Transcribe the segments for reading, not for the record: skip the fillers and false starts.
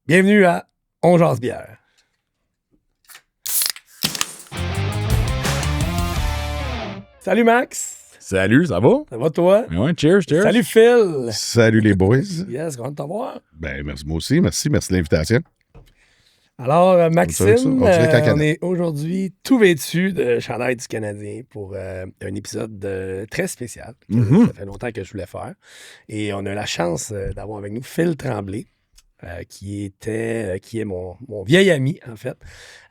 Bienvenue à On jase bière. Salut Max. Salut, ça va? Ça va toi? Ouais, cheers. Salut Phil. Salut les boys. Yes, content de t'avoir. Ben, merci, moi aussi. Merci de l'invitation. Alors, Maxime, On dirait qu'en on Canada. est aujourd'hui tout vêtu de chandail du Canadien pour un épisode très spécial. Ça fait longtemps que je voulais faire. Et on a la chance d'avoir avec nous Phil Tremblay, qui est mon vieil ami, en fait.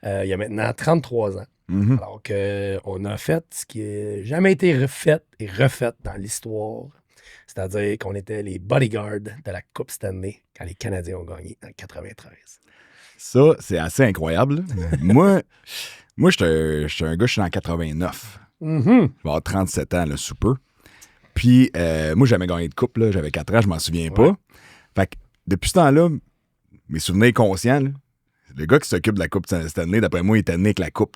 Il a maintenant 33 ans. Alors qu'on a fait ce qui n'a jamais été refait et refait dans l'histoire. C'est-à-dire qu'on était les bodyguards de la Coupe Stanley quand les Canadiens ont gagné en 93. Ça, c'est assez incroyable. moi, je suis un gars, je suis en 89. Je vais avoir 37 ans, là, sous peu. Puis, moi, j'ai jamais gagné de coupe, là. J'avais 4 ans, je m'en souviens pas. Fait que, depuis ce temps-là, mes souvenirs conscients, là, le gars qui s'occupe de la Coupe Stanley, d'après moi, il était né avec la coupe.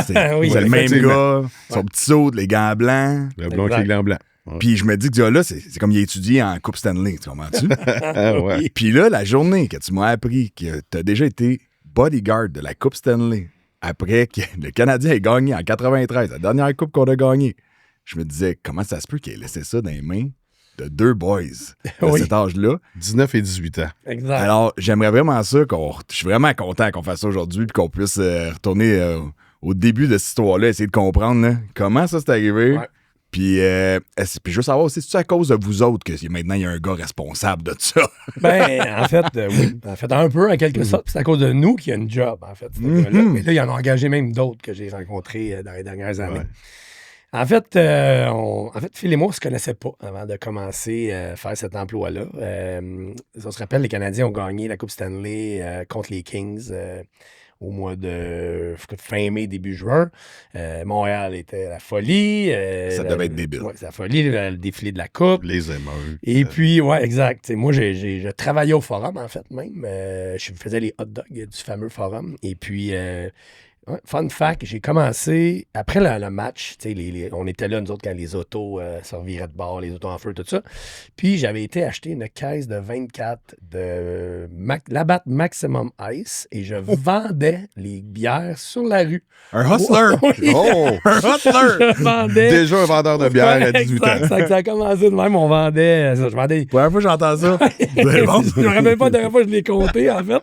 C'est Oui, le même effectivement. gars, son petit saut, les gants blancs. Le blond Exact. qui est gland blanc. Ouais. Puis je me dis que ce gars-là, c'est comme il a étudié en Coupe Stanley, tu comprends-tu? Ah, ouais. Puis là, la journée que tu m'as appris que tu as déjà été bodyguard de la Coupe Stanley, après que le Canadien ait gagné en 93, la dernière coupe qu'on a gagnée, je me disais, comment ça se peut qu'il ait laissé ça dans les mains de deux boys de Oui. cet âge-là? 19 et 18 ans. Exact. Alors, j'aimerais vraiment ça, je suis vraiment content qu'on fasse ça aujourd'hui puis qu'on puisse retourner au début de cette histoire-là, essayer de comprendre là, comment ça s'est arrivé. Ouais. Puis je veux savoir aussi, c'est-tu à cause de vous autres que maintenant il y a un gars responsable de ça? Ben, en fait, oui. En fait, un peu, en quelque sorte. Puis c'est à cause de nous qu'il y a une job, en fait. Ce gars-là. Mais là, ils en ont engagé même d'autres que j'ai rencontrés dans les dernières années. Ouais. En fait, Phil et moi, on ne se connaissait pas avant de commencer à faire cet emploi-là. On se rappelle, les Canadiens ont gagné la Coupe Stanley contre les Kings au mois de fin mai, début juin. Montréal était à la folie. Ça devait être débile. Ouais, c'est la folie, le défilé de la Coupe. Les émeutes. Et puis, ouais, exact. T'sais, moi, je travaillais au forum, en fait, même. Je faisais les hot dogs du fameux forum. Et puis, fun fact, j'ai commencé, après le match, on était là, nous autres, quand les autos se reviraient de bord, les autos en feu, tout ça. Puis, j'avais été acheter une caisse de 24 de Labatt Maximum Ice et je vendais les bières sur la rue. Un hustler! Oui. Oh! Un hustler! Je vendais. Déjà un vendeur de bière à 18 ans. Exact, ça a commencé de même, on vendait. Je vendais. Première fois que j'entends ça. C'est bon. Je me rappelle pas la dernière fois que je l'ai compté, en fait.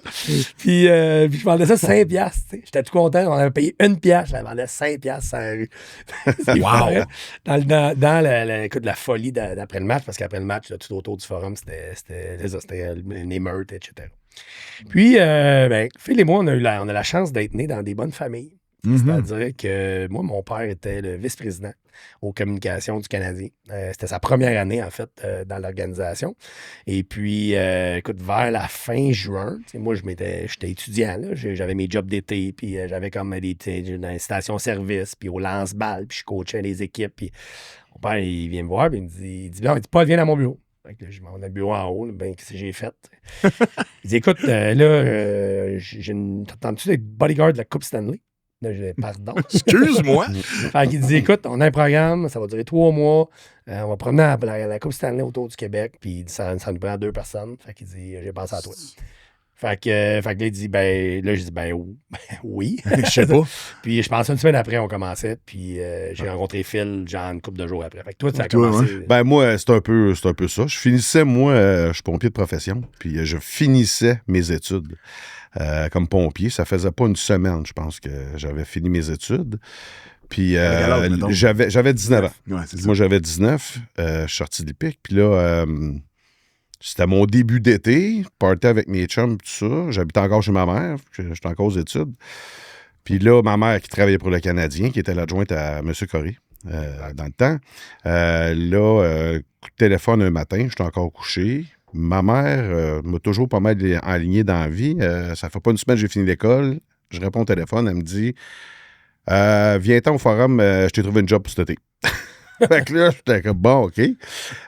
Puis je vendais ça 5 piastres. J'étais tout content. On avait payé 1 piastre. Je la vendais 5 piastres sur la rue. C'est Wow. vrai. Dans écoute, la folie d'après le match, parce qu'après le match, là, tout autour du forum, c'était une émeute, etc. Puis, Phil et moi, on a la chance d'être nés dans des bonnes familles. C'est-à-dire que moi, mon père était le vice-président aux communications du Canadien. C'était sa première année, en fait, dans l'organisation. Et puis, écoute, vers la fin juin, moi, j'étais étudiant, là. J'avais mes jobs d'été, puis j'avais comme dans les stations-service, puis au lance-balles, puis je coachais les équipes. Puis mon père, il vient me voir, puis il dit Paul, viens dans mon bureau. Fait que là, je m'en vais dans le bureau en haut, là, ben, qu'est-ce que j'ai fait? Il dit, écoute, t'entends-tu d'être bodyguard de la Coupe Stanley? Là, je dis, pardon. Excuse-moi. Fait qu'il dit, écoute, on a un programme, ça va durer 3 mois. On va promener la Coupe Stanley autour du Québec, puis il dit, ça nous prend 2 personnes. Fait qu'il dit, j'ai pensé à toi. Fait que là, il dit, là, j'ai dit, oui. Je sais pas. Puis je pense une semaine après, on commençait, puis j'ai rencontré Phil, genre, une couple de jours après. Fait que toi, ça a Toi, commencé. Ben, moi, c'est un peu ça. Je finissais, moi, je suis pompier de profession, puis je finissais mes études comme pompier. Ça faisait pas une semaine, je pense, que j'avais fini mes études. Puis quel âge, mettons? j'avais 19 ans. Ouais, c'est ça. Moi, j'avais 19. Je suis sorti de l'IPIC. Puis là, c'était mon début d'été. Partais avec mes chums, tout ça. J'habitais encore chez ma mère. J'étais encore aux études. Puis là, ma mère qui travaillait pour le Canadien, qui était l'adjointe à M. Corré dans le temps. Coup de téléphone un matin, j'étais encore couché. Ma mère m'a toujours pas mal enligné dans la vie. Ça fait pas une semaine que j'ai fini l'école. Je réponds au téléphone, elle me dit viens-t'en au forum, je t'ai trouvé une job pour cet été. Fait que là, j'étais comme, bon, OK. Je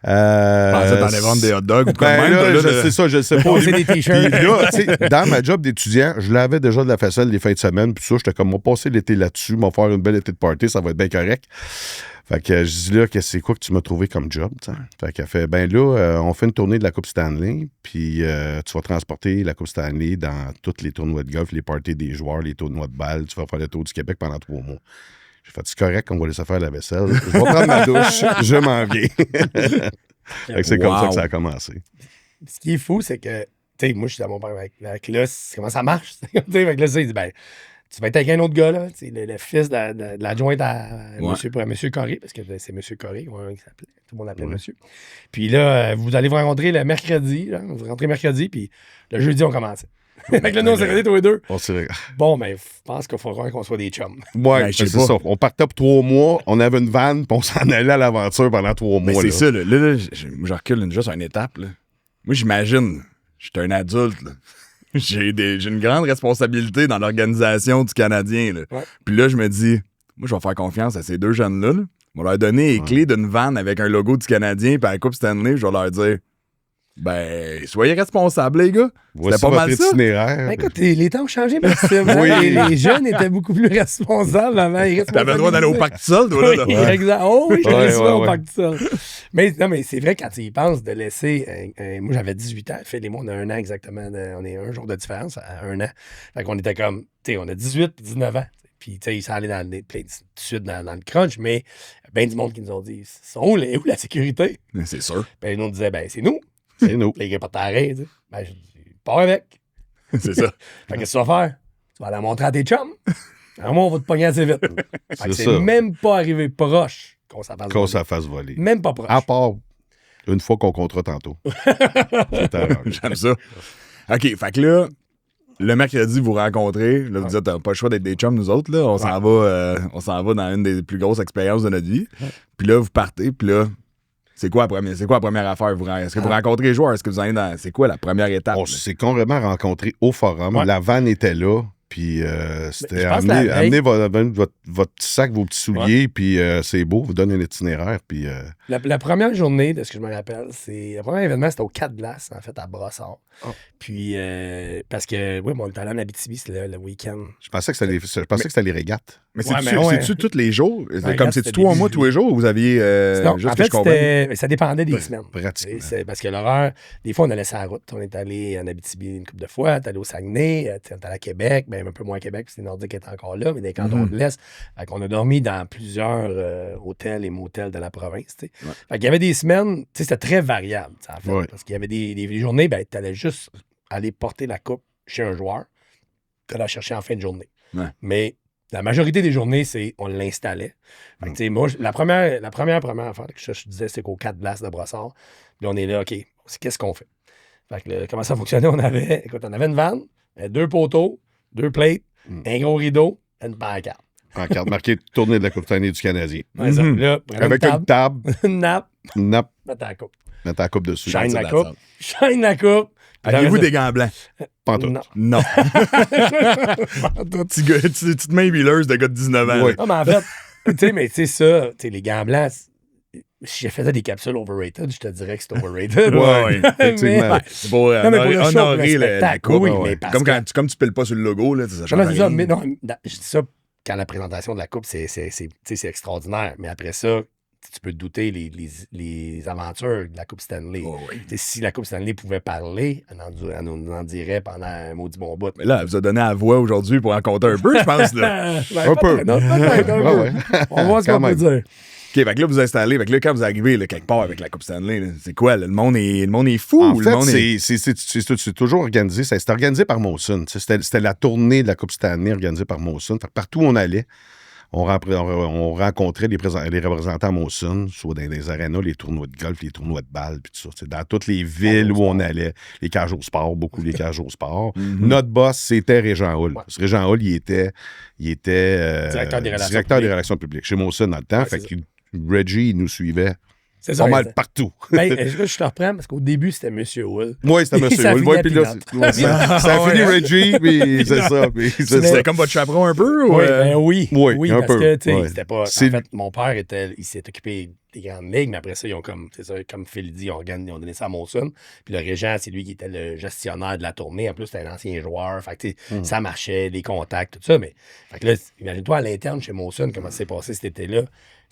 pensais t'en allais vendre des hot dogs ou de quoi de Ben même. là, Là, je sais ça, je sais pas. C'est des t-shirts. Puis là, tu sais, dans ma job d'étudiant, je l'avais déjà de la faisselle les fins de semaine. Puis ça, j'étais comme, on va passer l'été là-dessus, on va faire une belle été de party, ça va être bien correct. Fait que je dis là, c'est quoi que tu m'as trouvé comme job, t'sais? Fait qu'elle fait, ben là, on fait une tournée de la Coupe Stanley, puis tu vas transporter la Coupe Stanley dans tous les tournois de golf, les parties des joueurs, les tournois de balles, tu vas faire le tour du Québec pendant 3 mois. J'ai fait, c'est correct qu'on va laisser faire la vaisselle. Je vais prendre ma douche, je m'en viens. Fait que c'est comme ça que ça a commencé. Ce qui est fou, c'est que, tu sais, moi, je suis à mon père avec là, comment ça marche? Tu sais, avec là, il dit, ben, tu vas être avec un autre gars, là, le fils de l'adjointe à monsieur Corré, parce que c'est monsieur Corré, qui s'appelait. Tout le monde l'appelait monsieur. Puis là, vous allez vous rencontrer le mercredi, là, vous rentrez mercredi, puis le jeudi, on commence. Fait que là, nous, on s'est regardés tous les deux. Bon, ben, je pense qu'il faudra qu'on soit des chums. Ouais, c'est ça. On partait pour 3 mois, on avait une vanne, puis on s'en allait à l'aventure pendant 3 mois. Mais c'est ça, là. Là, je recule juste une étape, là. Moi, j'imagine, je suis un adulte, là. J'ai une grande responsabilité dans l'organisation du Canadien. Là. Ouais. Puis là, je me dis, moi, je vais faire confiance à ces deux jeunes-là. Là. Je vais leur donner les clés d'une vanne avec un logo du Canadien puis à la Coupe Stanley. Je vais leur dire, ben, soyez responsables, les gars. Voici C'était pas mal ça. Ben, écoute, les temps ont changé, merci. Oui. Les jeunes étaient beaucoup plus responsables avant. T'avais le droit d'aller au parc tout seul, toi, là. Oui, exact. Oh oui, j'allais souvent au ouais. parc tout seul. Mais non, mais c'est vrai, quand tu y penses, de laisser... moi, j'avais 18 ans. Phil et moi, on a 1 an exactement. On est un jour de différence à 1 an. Fait qu'on était comme... Tu sais, on a 18 puis 19 ans. Puis, tu sais, ça allait tout de suite dans le crunch, mais bien du monde qui nous ont dit, où la sécurité? C'est sûr. Ben, nous, on disait, ben, c'est nous. C'est nous. Les gars, pas de t'arrêter, tu sais. Ben, je dis, pars avec. C'est ça. Fait que qu'est-ce que tu vas faire? Tu vas aller la montrer à tes chums. À moi, on va te pogner assez vite. Fait que c'est ça. même pas arrivé proche qu'on s'en fasse voler. Ça fasse voler. Même pas proche. À part une fois qu'on comptera tantôt. J'aime ça. OK, fait que là, le mercredi, vous rencontrez. Là, vous dites, t'as pas le choix d'être des chums, nous autres. Là. On s'en va dans une des plus grosses expériences de notre vie. Puis là, vous partez, puis là, c'est quoi la première affaire? Est-ce que vous rencontrez les joueurs? Est-ce que vous allez dans... C'est quoi la première étape? On s'est complètement rencontrés au forum. Ouais. La vanne était là. Puis c'était je pense que amenez votre petit sac, vos petits souliers, puis c'est beau, vous donne un itinéraire. Puis La première journée, de ce que je me rappelle, le premier événement, c'était au 4 Glaces, en fait, à Brossard. Oh. Puis, parce que, oui, mon talent en Abitibi, c'était le week-end. je pensais que c'était les régates. Mais Ouais, c'est-tu tous les jours? Ouais, Comme c'était c'est-tu 3 mois 18. tous les jours ou vous aviez Non, juste en que fait, je comprenne? ça dépendait des semaines. Pratiquement. Parce que l'horaire, des fois, on allait sur la route. On est allé en Abitibi une couple de fois, on est allé au Saguenay, on est allé à Québec, ben, un peu moins à Québec, parce que les Nordiques étaient encore là, mais des cantons de l'Est. Fait qu'on a dormi dans plusieurs hôtels et motels de la province. Tu sais. Ouais. Fait qu'il y avait des semaines, tu sais, c'était très variable, en fait. Ouais. Parce qu'il y avait des journées, ben, tu allais juste aller porter la coupe chez un joueur, tu la chercher en fin de journée. Ouais. Mais la majorité des journées, on l'installait. Fait que, tu sais, moi, la première affaire que je disais, c'est qu'au 4 Glaces de Brossard, puis on est là, OK, qu'est-ce qu'on fait? Fait que comment ça fonctionnait? On avait une vanne, 2 poteaux, 2 plates, un gros rideau, une pancarte. Pancarte marquée tournée de la Coupe Stanley du Canadien. Ouais, ça. Là, prenez Avec une table, une nappe, une nappe, mettre la coupe. mettre la coupe dessus. Shine la that's coupe. all. Shine la coupe. Aviez-vous des gants blancs? Pantoute. Non. Non. Petite main huileuse de gars de 19 ans. Ouais. là. Non, mais en fait, tu sais ça, les gants blancs, si je faisais des capsules overrated, je te dirais que c'est overrated. Ouais, effectivement. Ouais, c'est pour Non, mais pour le show, pour honorer le la spectacle, coupe. oui, ouais. mais parce Comme que- quand tu piles pas sur le logo, là, ça Non, change non, c'est ça, rien. mais non, je dis ça quand la présentation de la coupe, c'est extraordinaire. Mais après ça, tu peux te douter les aventures de la Coupe Stanley. Oh, oui. T'sais, si la Coupe Stanley pouvait parler, elle nous en dirait pendant un maudit bon bout. Mais là, elle vous a donné la voix aujourd'hui pour en compter un peu, je pense. Là. Ben, Un peu. peut-être, non, peut-être, un peu. Ouais. On va voir ce Quand qu'on peut même. dire. OK, fait que là, vous installez. Fait que là, quand vous arrivez là, quelque part avec la Coupe Stanley, là, c'est quoi? Là, le monde est fou? En le fait, monde est... c'est toujours organisé. C'était organisé par Molson. C'était la tournée de la Coupe Stanley organisée par Molson. Fait que partout où on allait, on rencontrait les représentants à Molson, soit dans les arénas, les tournois de golf, les tournois de balles, puis tout ça. C'est dans toutes les villes où on allait, les cages au sport, beaucoup les cages au sport. Notre boss, c'était Régent Hull. Ouais. Parce que Régent Hull, il était Directeur des relations publiques. publiques chez Molson dans le temps. Ouais, fait c'est que Reggie, il nous suivait C'est ça. Pas mal partout. Ben, je te reprends parce qu'au début, c'était M. Hull. Oui, c'était Et ça M. Hull. finit Ouais, à puis là, Peanut. ça a fini Reggie, puis c'est ça. Puis c'est C'était ça. comme votre chaperon un peu? Ou, Oui, ben oui. Oui, un parce peu, que, tu sais, ouais. c'était pas. En C'est- fait, mon père, il s'est occupé des grandes ligues, mais après ça, ils ont comme, c'est ça, comme Phil dit, ils ont donné ça à Molson. Puis le régent, c'est lui qui était le gestionnaire de la tournée. En plus, c'était un ancien joueur. Fait que, tu sais, ça marchait, les contacts, tout ça. Mais, fait que là, imagine-toi à l'interne chez Molson, comment ça s'est passé cet été-là.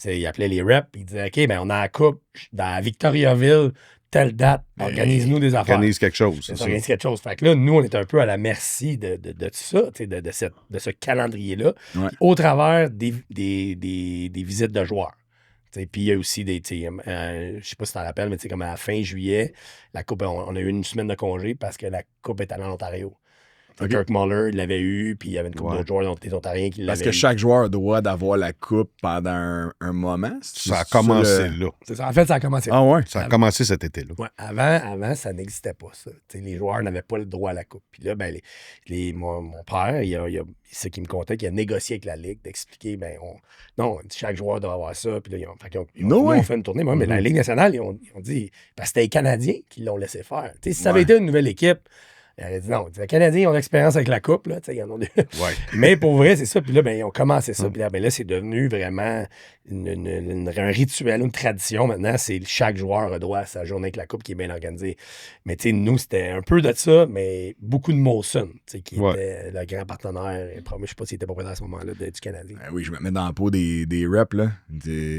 Il appelait les reps, puis il disait, OK, ben, on a la coupe dans Victoriaville, telle date, organise-nous des affaires. Organise quelque chose, Ça c'est ça. organise quelque chose. Fait que là, nous, on est un peu à la merci de tout ça, tu sais, de ce calendrier-là, Ouais. puis au travers des visites de joueurs. Tu sais, puis il y a aussi des, tu sais, je sais pas si tu t'en rappelles, mais tu sais, comme à la fin juillet, la coupe, on a eu une semaine de congé parce que la coupe est allée en Ontario. Ok. Kirk Muller, il l'avait eu, puis il y avait une couple Ouais. d'autres joueurs, des Ontariens qui l'avaient Parce que eu. chaque joueur a droit d'avoir la coupe pendant un moment. Ça a commencé là. C'est ça. En fait, ça a commencé. Ah ouais? Ça a commencé cet été-là. Ouais, avant, ça n'existait pas, ça. Tu sais, les joueurs n'avaient pas le droit à la coupe. Puis là, ben, mon père, c'est ce qui me contait, qu'il a négocié avec la Ligue d'expliquer, ben, non, chaque joueur doit avoir ça. Puis là, No nous, way. on fait une tournée. Mais la Ligue nationale, ils ont dit, parce que c'était les Canadiens qui l'ont laissé faire. Tu sais, si ça avait Ouais. été une nouvelle équipe, il aurait dit non. Les Canadiens ont l'expérience avec la coupe, là. Tu sais, ils en ont Ouais. Mais pour vrai, c'est ça. Puis là, ben, ils ont commencé ça. Puis là, ben, là, c'est devenu vraiment un rituel, une tradition. Maintenant, c'est chaque joueur a droit à sa journée avec la coupe qui est bien organisée. Mais tu sais, nous, c'était un peu de ça, mais beaucoup de Molson, tu sais, qui était le grand partenaire. Je sais pas s'il était pas présent à ce moment-là du Canadien. Ben oui, je me mets dans la peau des reps. Là.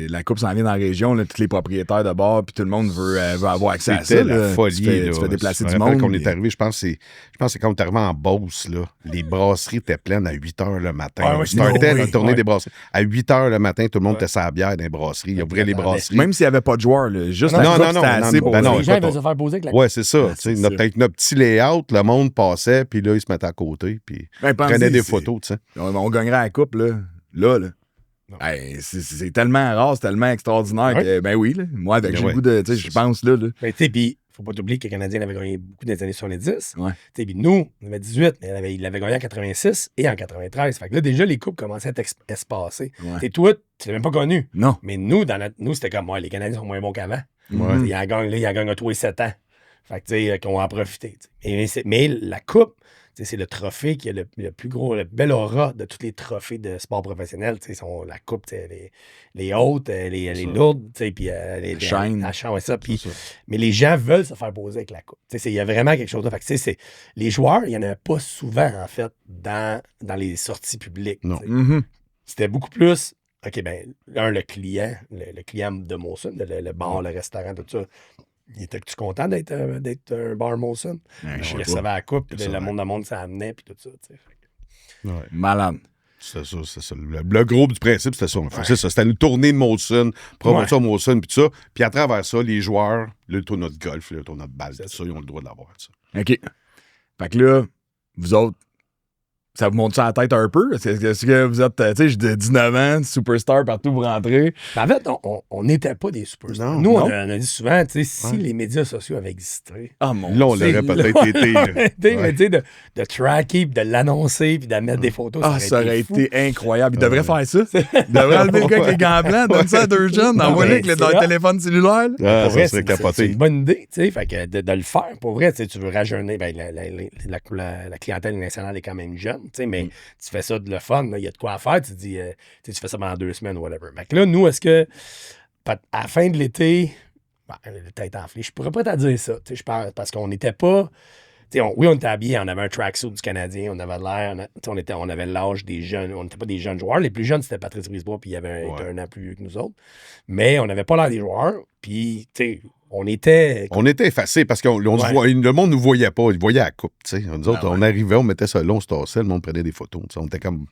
La coupe s'en vient dans la région, là, tous les propriétaires de bars, puis tout le monde veut avoir accès à ça. C'était la là. folie. Tu fais déplacer Je me du rappelle monde. qu'on est puis- arrivé, je pense que c'est quand on est arrivé en Beauce, là, les brasseries étaient pleines à 8 h le matin. Ouais, On ouais, startait oui, la tournée ouais. des brasseries. À 8 h le matin, tout le monde Ouais. était sa bière dans les brasseries. Il ouvrait les attendez. brasseries. Même s'il n'y avait pas de joueurs, là, juste Non, la non, coupe, non, c'était non, assez non, pour ben ça. non, Les gens ils écoute, veulent se faire poser avec la Ouais, c'est ça. Ouais, Tu sais, c'est notre, ça. avec notre petit layout, le monde passait, puis là, ils se mettaient à côté, puis Ben, pensez, prenaient des c'est- photos, tu sais. On gagnerait la coupe, là. Là. Non. Hey, c'est tellement rare, c'est tellement extraordinaire Ouais. que, ben oui, là. Moi, avec Ben j'ai le ouais. goût de, tu sais, je C'est pense, là. Ben, tu sais, puis faut pas t'oublier que les Canadiens avaient gagné beaucoup dans les années 70. Ouais. Tu sais, puis nous, on avait 18, mais ils l'avaient gagné en 86 et en 93. Fait que là, déjà, les coupes commençaient à être espacées. Ouais. Tu sais, toi, tu l'as même pas connu. Non. Mais nous, nous c'était comme, ouais, les Canadiens sont moins bons qu'avant. Ouais. Ils en gagnent à tous les 7 ans. Fait que, tu sais, qu'on va en profiter. tu sais. Mais la coupe, tu sais, c'est le trophée qui a le plus gros, le bel aura de tous les trophées de sport professionnel. Tu sais, la coupe, tu sais, les hautes, les lourdes, tu sais, puis les chaînes. la chaîne, ouais, ça. Puis, C'est ça. mais les gens veulent se faire poser avec la coupe. Tu sais, il y a vraiment quelque chose là. Fait que, tu sais, les joueurs, il n'y en avait pas souvent, en fait, dans les sorties publiques. Non. tu sais. Mhm. C'était beaucoup plus, OK, ben, le client de Molson, le bar, le restaurant, tout ça. Étais-tu content d'être un bar Molson? Ben, je Je sais recevais pas. la coupe, puis C'est le ça, monde ça amenait, puis tout ça. Tu sais. Ouais. Malade. C'était ça, c'est ça. Le gros du principe, c'était ça. C'est ça. C'était une tournée de Molson, promotion Molson, puis tout ça. Puis à travers ça, les joueurs, le tournoi de golf, le tournoi de balle, tout ça, ils ont le droit de l'avoir. Ça. OK. Fait que là, vous autres, ça vous monte ça à la tête un peu? Est-ce que vous êtes, tu sais, j'ai de 19 ans, superstar partout pour rentrer? Mais en fait, on n'était pas des superstars. Non, Nous, non. on a dit souvent, tu sais, si Ouais. les médias sociaux avaient existé. Ah, mon Là, on c'est l'aurait là- peut-être été. là. Mais Ouais. tu sais, de tracker, puis de l'annoncer, puis de mettre des photos, Ah, ça aurait fou. été incroyable. Il devrait faire ça. Il devrait enlever le gars avec les gants blancs, donne ça à deux jeunes, envoie-le avec mais dans c'est le hot. téléphone cellulaire. là. Ah, Pour vrai, ça serait c'est capoté. une bonne idée, tu sais. Fait que de le faire, pour vrai, tu sais, tu veux rajeunir, ben, la clientèle nationale est quand même jeune, tu sais, mais tu fais ça de le fun, il y a de quoi faire, tu dis, tu fais ça pendant 2 semaines ou whatever. Fait que là, nous, est-ce que, à la fin de l'été, ben, le tête enflée, je pourrais pas te dire ça, tu sais, je pense, parce qu'on n'était pas. Oui, on était habillés, on avait un tracksuit du Canadien, on avait l'air, on avait l'âge des jeunes, on n'était pas des jeunes joueurs. Les plus jeunes, c'était Patrice Brisebois, puis il avait Ouais. était un an plus vieux que nous autres. Mais on n'avait pas l'air des joueurs, puis, tu sais, on était. On était effacés parce que le monde nous voyait pas. Il voyait la coupe. Tu sais. Nous autres, on arrivait, on mettait ça là, on se tassait, le monde prenait des photos. Tu sais. On était comme.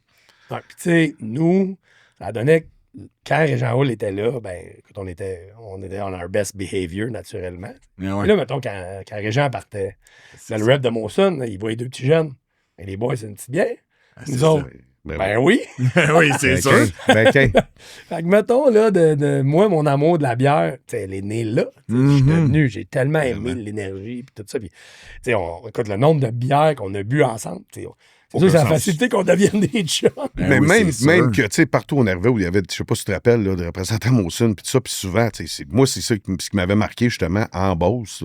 Ouais, puis, tu sais, nous, ça donnait. Quand Régent Hall était là, ben, écoute, on était on our best behavior, naturellement. Mais ouais. Puis là, mettons, quand Régent partait, dans le rep de Molson, il voyait 2 petits jeunes. Et les boys, c'est une petite bière. Ah, Nous c'est autres, Ben oui. Oui, c'est sûr. Ben, Fait que mettons, là, de moi, mon amour de la bière, elle est née là. Je suis devenu, j'ai tellement aimé l'énergie et tout ça. Puis, écoute, le nombre de bières qu'on a bu ensemble, c'est sûr que ça a facilité qu'on devienne des chums. Mais oui, même que, tu sais, partout où on arrivait, où il y avait, je sais pas si tu te rappelles, là, des représentants Molson, puis tout ça, puis souvent, moi, c'est ça ce qui m'avait marqué, justement, en Beauce.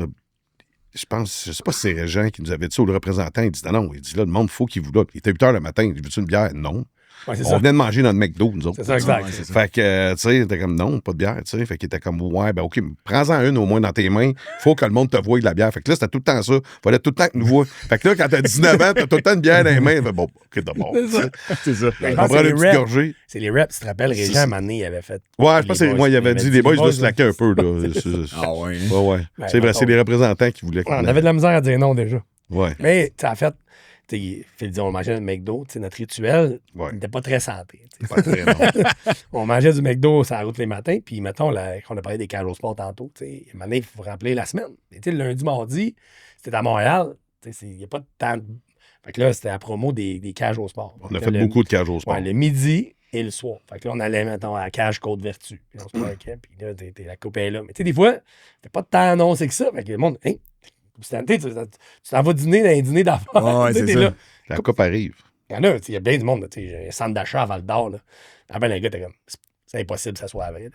Je sais pas si c'est Régent qui nous avait dit ça, ou le représentant, il dit non, il dit là, le monde, faut qu'il vous là. Il était 8 h le matin, il dit, veux-tu une bière? Non. Ouais, On venait de manger notre McDo, nous autres. C'est ça, exact. Ouais, c'est ça. Fait que, tu sais, t'es comme, non, pas de bière, tu sais. Fait qu'il était comme, ouais, ben, OK, prends-en une au moins dans tes mains. Faut que le monde te voie de la bière. Fait que là, c'était tout le temps ça. Fallait tout le temps que nous voie. Fait que là, quand t'as 19 ans, t'as tout le temps une bière dans les mains. Fait, bon, OK, d'abord. C'est ça. C'est ça. Je On pense prend que une petite gorgée. c'est les reps, tu te rappelles, Régent, à un moment donné, il avait fait. Ouais, je pense que moi, il avait dit, les boys, je dois slacker un peu, là. Ah ouais. Ouais. Ben, C'est vrai, c'est les représentants qui voulaient. On avait de la misère à dire non déjà. Ouais. Mais, en fait, Phil dit, on mangeait notre McDo, notre rituel n'était pas très santé. Pas très bon. On mangeait du McDo sur la route les matins, puis mettons, on a parlé des cages au sport tantôt, maintenant, il faut remplir la semaine. Et le lundi, mardi, c'était à Montréal, il n'y a pas de temps. Fait que là, c'était la promo des cages au sport. On a fait beaucoup de cages au sport. Ouais, le midi et le soir. Fait que là, on allait, mettons, à la cage Côte-Vertu. Puis on se parquait, puis là, la coupe est là. Mais des fois, c'était pas de temps annoncé que ça. Fait que le monde, tu t'en vas dîner dans un dîner d'affaires. Ouais, c'est ça. Là. La coupe arrive. Il y en a, il y a bien du monde. Il y a un centre d'achat à Val-d'Or. Ah ben, les gars, t'es comme, c'est impossible que ça soit vrai.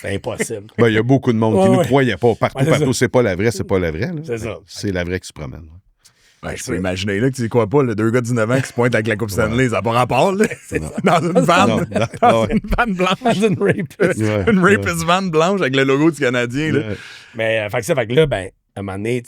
C'est impossible. Ben, il y a beaucoup de monde qui ne nous croyait pas. Partout, c'est c'est pas la vraie, c'est pas la vraie. Là. C'est ça. C'est la vraie qui se promène. Ouais, je peux imaginer là, que tu sais quoi pas, le 2 gars de 19 ans qui se pointent avec la Coupe Stanley, ça n'a pas rapport. Là. Dans une vanne. Dans une vanne blanche. Dans une rapist. Une rapist van blanche avec le logo du Canadien. Là. Mais, fait que là, ben, à un moment donné,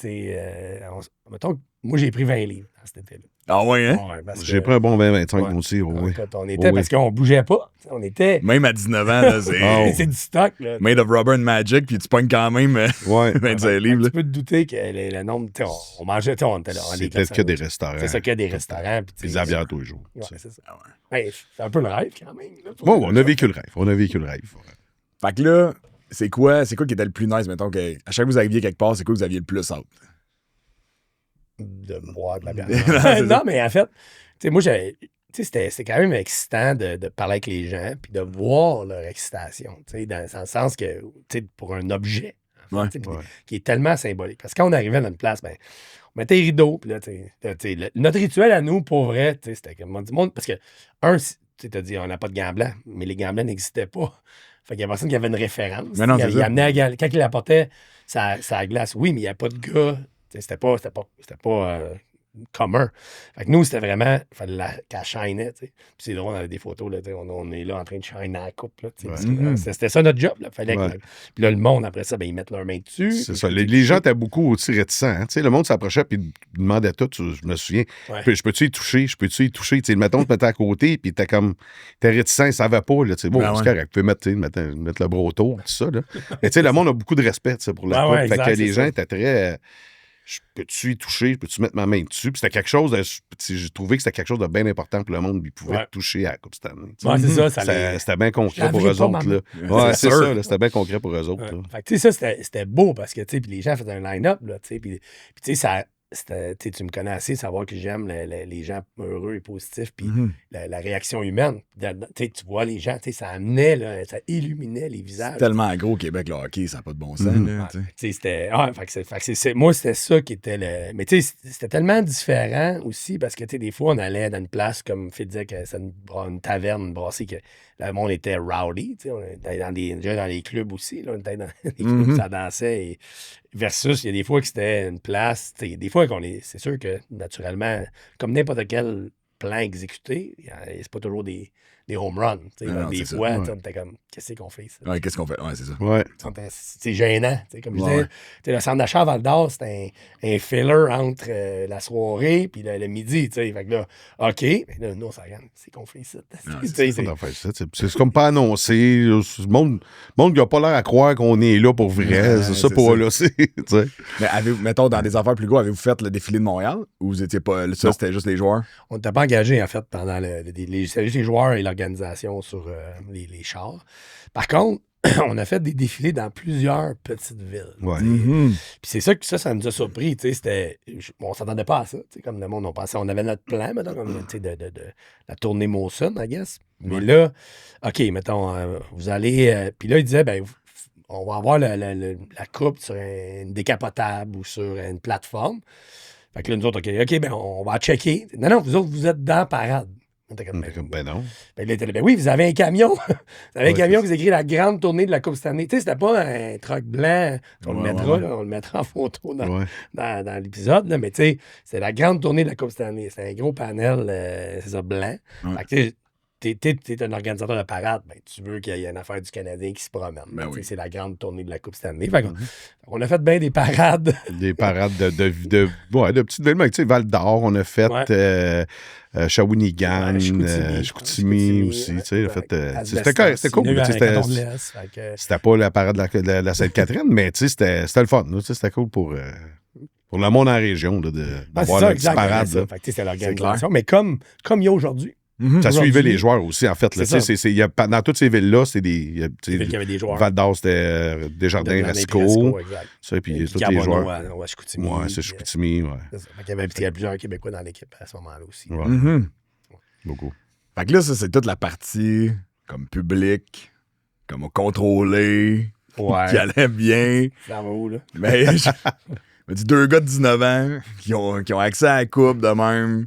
mettons, moi, j'ai pris 20 livres à cet été-là. Ah ouais, hein? Ouais, parce J'ai que- pris un bon 20-25 Ouais. moi aussi. Oui. Écoute, on était, Oui. parce qu'on bougeait pas. On était. Même à 19 ans, là, c'est Oh. C'est du stock, là. made of rubber and magic, puis tu pognes quand même Ouais. 25 livres. là. Tu peux te douter que le nombre, on mangeait, on était là. on C'est était peut-être là, que des restaurants. C'est ça, que des restaurants. Puis, Des avions tous les jours. Ouais, tu sais. c'est ça. Ouais, c'est un peu le rêve, quand même. Là, pour- Bon, on a vécu le rêve. On a vécu le rêve. Fait que là, c'est quoi qui était le plus nice, mettons, que à chaque fois que vous arriviez quelque part, c'est quoi que vous aviez le plus hâte? De boire de la bière. C'est Non, mais en fait, tu sais, moi, c'était quand même excitant de parler avec les gens puis de voir leur excitation, tu sais, dans le sens que, tu sais, pour un objet, Ouais. tu sais, qui est tellement symbolique. Parce que quand on arrivait dans une place, ben, on mettait les rideaux, puis là, tu sais, notre rituel à nous, pour vrai, tu sais, c'était comme du monde, parce que, tu t'as dit, on n'a pas de gants blancs, mais les gants blancs n'existaient pas. Fait qu'il y a personne qui avait une référence. Mais non, c'est il ça. amenait quand il apportait sa glace, oui, mais il n'y a pas de gars. Tu sais, c'était pas commun. Fait que nous, c'était vraiment, il fallait qu'elle shine, tu sais. Puis c'est drôle, on avait des photos, là, tu sais, on est là en train de shine à la coupe, là, tu sais, parce que, c'était ça notre job, là. Fallait Ouais. puis là, le monde, après ça, ben, ils mettent leurs mains dessus. C'est puis ça. que- Les gens étaient beaucoup aussi réticents. Hein. Tu sais, le monde s'approchait et demandait tout. Je me souviens. Ouais. Je peux-tu y toucher? Je peux-tu y toucher? Tu sais, mettons, te mettais à côté puis t'es réticent, il savait pas. Là, tu sais, bon, Ben c'est ouais. correct. Tu peux mettre le bras autour, tout ça. Là. Mais tu sais, le monde a beaucoup de respect tu sais, pour la Ah coupe. ouais, Fait exact, que les c'est gens ça. étaient très. Je peux-tu y toucher? Peux-tu mettre ma main dessus? Puis c'était quelque chose de. J'ai trouvé que c'était quelque chose de bien important pour le monde. Ils pouvaient Ouais. toucher à la Coupe Stanley. tu sais. Ouais, c'est ça les- C'était bien concret Je pour laverai eux pas, autres. maman. Là. Ouais, C'est c'est sûr. ça. là, C'était bien concret pour eux autres. Ouais. là. Fait que, tu sais, ça, c'était beau parce que, tu sais, puis les gens faisaient un line-up, là, tu sais, puis tu sais, ça. Tu sais, tu me connais assez, savoir que j'aime les gens heureux et positifs, puis la réaction humaine. Tu sais, tu vois les gens, tu sais, ça amenait, là, ça illuminait les visages. C'est tellement gros au Québec, le hockey, ça n'a pas de bon sens. Là, tu sais. Tu sais, c'était. Moi, c'était ça qui était le. Mais tu sais, c'était tellement différent aussi parce que, tu sais, des fois, on allait dans une place, comme Phil disait, que c'était une taverne, une brasserie, que le monde était rowdy. Tu sais, on était déjà dans les clubs aussi. Là, on était dans les clubs où ça dansait. Versus, il y a des fois que c'était une place. Tu sais, des fois, c'est sûr que, naturellement, comme n'importe quel plan exécuté, c'est pas toujours des home runs. Tu sais, Non, des c'est ça. fois, Ouais. tu sais, on était comme, qu'est-ce qu'on fait? Ça? Ouais, qu'est-ce qu'on fait? Ouais, c'est ça. Ouais. C'est gênant. Tu sais, comme je Ouais. disais, tu sais, le centre d'achat à Val-d'Or, c'était un filler entre la soirée et le midi. Tu sais. Fait que là, OK, mais là, nous, on s'en regarde. C'est qu'on fait ici. Tu sais, On a fait ça, c'est comme pas annoncé. Le monde qui n'a pas l'air à croire qu'on est là pour vrai. Ouais, c'est ça c'est pour ça. là. Tu sais. Mais mettons, dans des affaires plus gros, avez-vous fait le défilé de Montréal? Ou vous étiez pas. Ça, Non. c'était juste les joueurs? On n'était pas engagé, en fait, pendant c'était juste les joueurs et l'organisation sur les chars. Par contre, on a fait des défilés dans plusieurs petites villes. Ouais. Puis c'est ça que ça nous a surpris. On s'attendait pas à ça. Comme le monde, on avait notre plan, mettons, comme de la tournée Molson, I guess. Mais là, OK, mettons, vous allez. Puis là, il disait, ben, on va avoir la coupe sur une décapotable ou sur une plateforme. Fait que là, nous autres, OK, ben, on va checker. Non, vous autres, vous êtes dans la parade. On était comme, Ben non. Ben, là, ben oui, vous avez un camion. Vous avez un camion qui vous écrit la grande tournée de la Coupe cette année. Tu sais, c'était pas un truck blanc. On le mettra, là, on le mettra en photo dans l'épisode. Là, mais tu sais, c'est la grande tournée de la Coupe cette année. C'est un gros panel, c'est ça, blanc. Fait que t'es un organisateur de parade, ben, tu veux qu'il y ait une affaire du Canadien qui se promène. Ben oui. C'est la grande tournée de la Coupe cette année. Fait on a fait bien des parades. Des parades de petites villes. Tu sais, Val d'Or, on a fait Shawinigan, Chicoutimi aussi. Tu sais, c'était cool. C'était pas la parade de la Sainte-Catherine, mais tu sais, c'était le fun. C'était cool pour le monde en région d'avoir la petite parade. C'était l'organisation. Mais comme il y a aujourd'hui. Ça suivait les joueurs aussi, en fait. Là, dans toutes ces villes-là, c'est des. Il y avait des joueurs. Val d'Or, c'était Desjardins, Rasco. Puis tous les joueurs. À Chicoutimi. Ouais, c'est Chicoutimi. Il y avait plusieurs Québécois dans l'équipe à ce moment-là aussi. Beaucoup. Fait que là, ça, c'est toute la partie comme publique, comme contrôlée, qui allait bien. Ça va où, là? Mais me dis 2 gars de 19 ans qui ont accès à la coupe de même.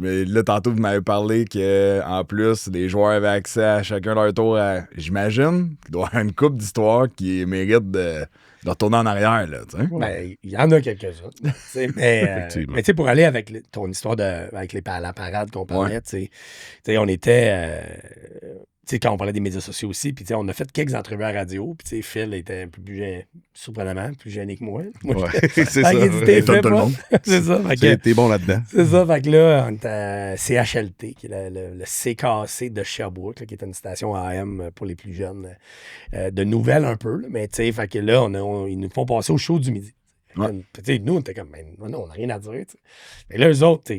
Là, tantôt, vous m'avez parlé qu'en plus, les joueurs avaient accès à chacun leur tour à. J'imagine qu'il doit y avoir une coupe d'histoire qui mérite de retourner en arrière, là, tu sais. Ben, il y en a quelques-uns. Mais tu sais, pour aller avec ton histoire avec la parade qu'on parlait, tu sais, on était. Tu sais, quand on parlait des médias sociaux aussi, puis on a fait quelques entrevues à la radio, puis Phil était un peu surprenamment plus gêné que moi. C'est ça. C'est ça. T'es bon là-dedans. C'est ça. Fait que là, on était à CHLT, qui est le CKC de Sherbrooke, là, qui est une station AM pour les plus jeunes, de nouvelles un peu. Là, mais tu sais, fait que là, ils nous font passer au show du midi. Nous, on était comme, non, on n'a rien à dire. T'sais. Mais là, eux autres,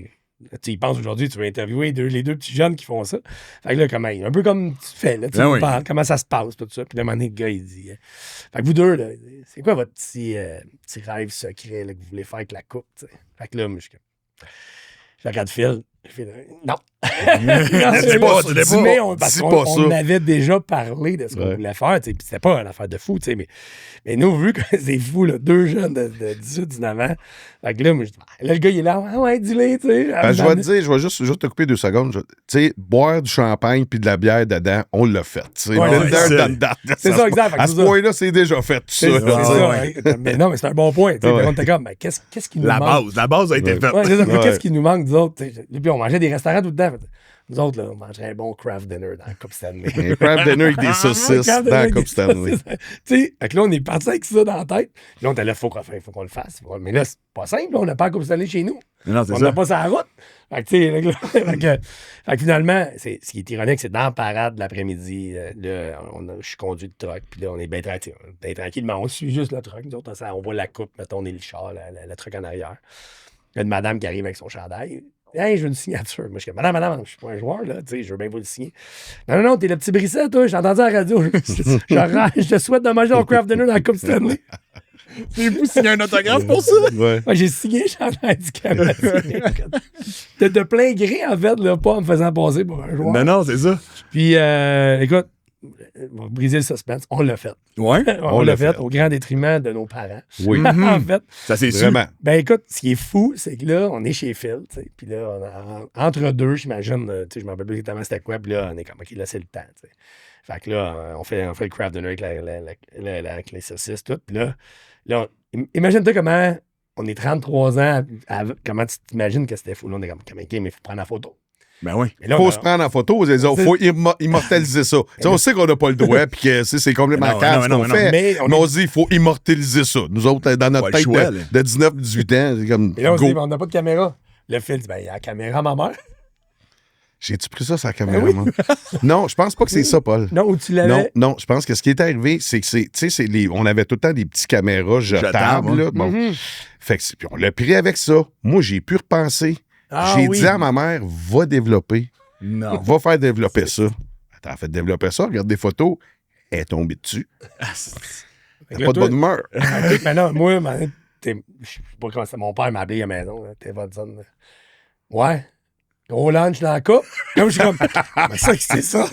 ils pensent aujourd'hui, tu veux interviewer les deux petits jeunes qui font ça. Fait que là, un peu comme tu fais, là, tu parles, comment ça se passe, tout ça. Puis là, un moment donné, le gars, il dit fait que vous deux, là, c'est quoi votre petit rêve secret là, que vous voulez faire avec la coupe, t'sais? Fait que là, moi, je regarde Phil. Je fais non. Dis pas, parce qu'on avait déjà parlé de ce qu'on voulait faire. Puis c'était pas une affaire de fou. Mais nous, vu que c'est fou, là, 2 jeunes de 18-19 ans, fait que là, moi, je dis, là, le gars, il est là. Ah ouais, dis-le. Je vais te dire, je vais juste te couper 2 secondes. Tu sais, boire du champagne puis de la bière dedans, on l'a fait. C'est ça, exact. À ce point-là, c'est déjà fait, tout ça. Mais non, mais c'est un bon point. On était comme, mais qu'est-ce qui nous manque? La base a été faite. Qu'est-ce qui nous manque, nous autres? Puis on mangeait des restaurants tout le temps. Nous autres, là, on mangerait un bon craft dinner dans la Coupe Stanley. Un craft dinner avec des saucisses dans la Coupe Stanley. Tu sais, là, on est parti avec ça dans la tête. Là, on était là, faut qu'on le fasse. Mais là, c'est pas simple. On n'a pas la Coupe Stanley chez nous. Non, on n'a pas ça à la route. Fait que finalement, ce qui est ironique, c'est dans la parade de l'après-midi, là, je suis conduit de truck, puis là, on est bien tranquille, mais on suit juste le truck. Nous autres, on voit la coupe, mettons, on est le char, le truck en arrière. Il y a une madame qui arrive avec son chandail. Hey, je veux une signature. Moi, je suis comme, madame, je suis pas un joueur, là. Tu sais, je veux bien vous le signer. Non, t'es le petit Brisset, toi. J'ai entendu à la radio. Je te souhaite de manger ton craft dinner dans la Coupe Stanley. C'est vous signer un autographe pour ça? Ouais. Ouais, j'ai signé le chandail du Canadien. de plein gré, en fait, là, pas en me faisant passer pour un joueur. Non, c'est ça. Puis, écoute, on va briser le suspense. On l'a fait. Ouais? On l'a fait au grand détriment de nos parents. Oui. En fait. Ça, c'est vraiment. sûr. Ben écoute, ce qui est fou, c'est que là, on est chez Phil, tu sais. Puis là, entre deux, j'imagine, tu sais, je m'en rappelle plus exactement c'était quoi. Puis là, on est comme, OK, là, c'est le temps, tu sais. Fait que là, on fait le craft dinner avec les saucisses, tout. Puis là imagine-toi comment on est 33 ans, comment tu t'imagines que c'était fou. Là, on est comme, OK, mais il faut prendre la photo. Ben oui. Il faut se prendre en photo. Il faut immortaliser ça. On sait qu'on n'a pas le droit puis que c'est complètement calme ce qu'on fait. Mais on se dit qu'il faut immortaliser ça. Nous autres, dans notre tête de 19-18 ans, c'est comme. Et là, on n'a pas de caméra. Le Phil dit, ben, il y a la caméra, ma mère. J'ai-tu pris ça sur la caméra, moi? Non, je pense pas que c'est ça, Paul. Non, où tu l'avais? Non, je pense que ce qui est arrivé, c'est que on avait tout le temps des petits caméras jetables. Là, bon. Fait que puis on l'a pris avec ça. Moi, j'ai pu repenser. J'ai dit à ma mère, va développer. Non. Va faire développer ça. Attends, fait développer ça, regarde des photos. elle est tombée dessus. Fait que T'as là, pas de toi- bonne humeur. OK, maintenant, moi, je sais pas comment c'est. Mon père m'a appelé à la maison. T'es Watson. Ouais. Gros lunch dans la coupe. Comme je suis comme. Mais ça, c'est ça.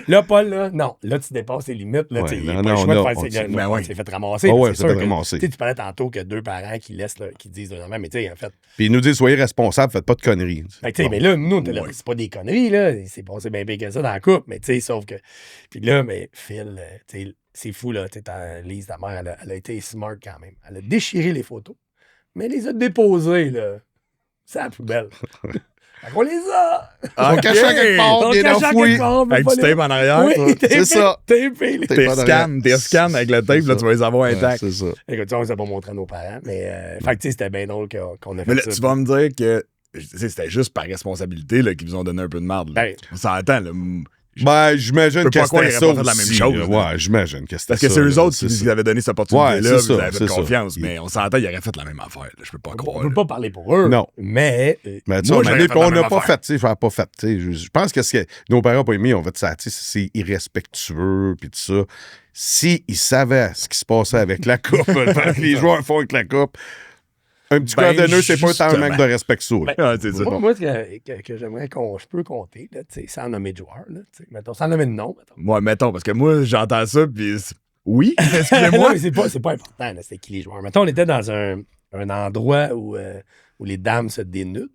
Là, Paul, là, non. Là, tu dépasses les limites. Là, Ouais, il n'y a non, pas le non, choix non, de faire on ses dit- là, ben ouais. il s'est fait ramasser. Ah là, ouais, c'est il s'est fait sûr que, ramasser. tu parlais tantôt que 2 parents qui laissent, là, qui disent mais tu sais, en fait. Puis ils nous disent, soyez responsables, faites pas de conneries. Fait que, tu sais, mais là, nous, on était là, c'est pas des conneries, là. Il s'est passé bien pire que ça dans la coupe, mais tu sais, sauf que. Puis là, mais Phil, tu sais, c'est fou, là. Tu sais, Lise, ta mère, elle a été smart quand même. Elle a déchiré les photos, mais elle les a déposées, là. C'est la poubelle. Fait qu'on les a! On cache à quelque part, bien enfoui. Avec du tape en arrière. Oui, c'est ça. Tapé, les... T'es pas scan avec le tape, là, tu vas les avoir Ouais, intacts. c'est ça. Écoute, ça, on ne s'est pas montré à nos parents, mais fait que, tu sais, c'était bien drôle qu'on a fait Mais là, ça. tu vas me dire que tu sais, c'était juste par responsabilité là, qu'ils vous ont donné un peu de marde. Là. Ben, On s'entend, là. Ben, j'imagine peux que pas croire c'était qu'ils ça auraient pas fait la aussi, même chose, là. là. Ouais, j'imagine que c'était Parce que ça, c'est eux là, autres qui c'est vous avaient donné cette opportunité-là, Ouais, puis c'est vous ça, avez fait c'est ça. confiance. Mais on s'entend, ils auraient fait la même affaire. Là. Je peux pas on croire. ne peut là. pas parler pour eux. Non. Mais. Mais tu sais, Moi, on j'aurais fait la on même n'a pas affaire. fait, tu sais, j'aurais pas fait, tu sais. Je pense que ce que nos parents n'ont pas aimé, on fait ça, tu sais, c'est irrespectueux, puis tout ça. S'ils savaient ce qui se passait avec la coupe, que les joueurs font avec la coupe, un petit Ben, cordonneux, c'est pas tant un justement. mec de respect que ça. là. Ah, c'est ça. moi, ce que j'aimerais je peux compter, là, tu sais, sans nommer de joueur, là, tu sais, mettons, sans nommer de nom, mettons. Moi, mettons, parce que moi, j'entends ça, puis. Oui, Non, excusez-moi. mais c'est pas important, là, c'est qui les joueurs. Mettons, on était dans un endroit où les dames se dénudent.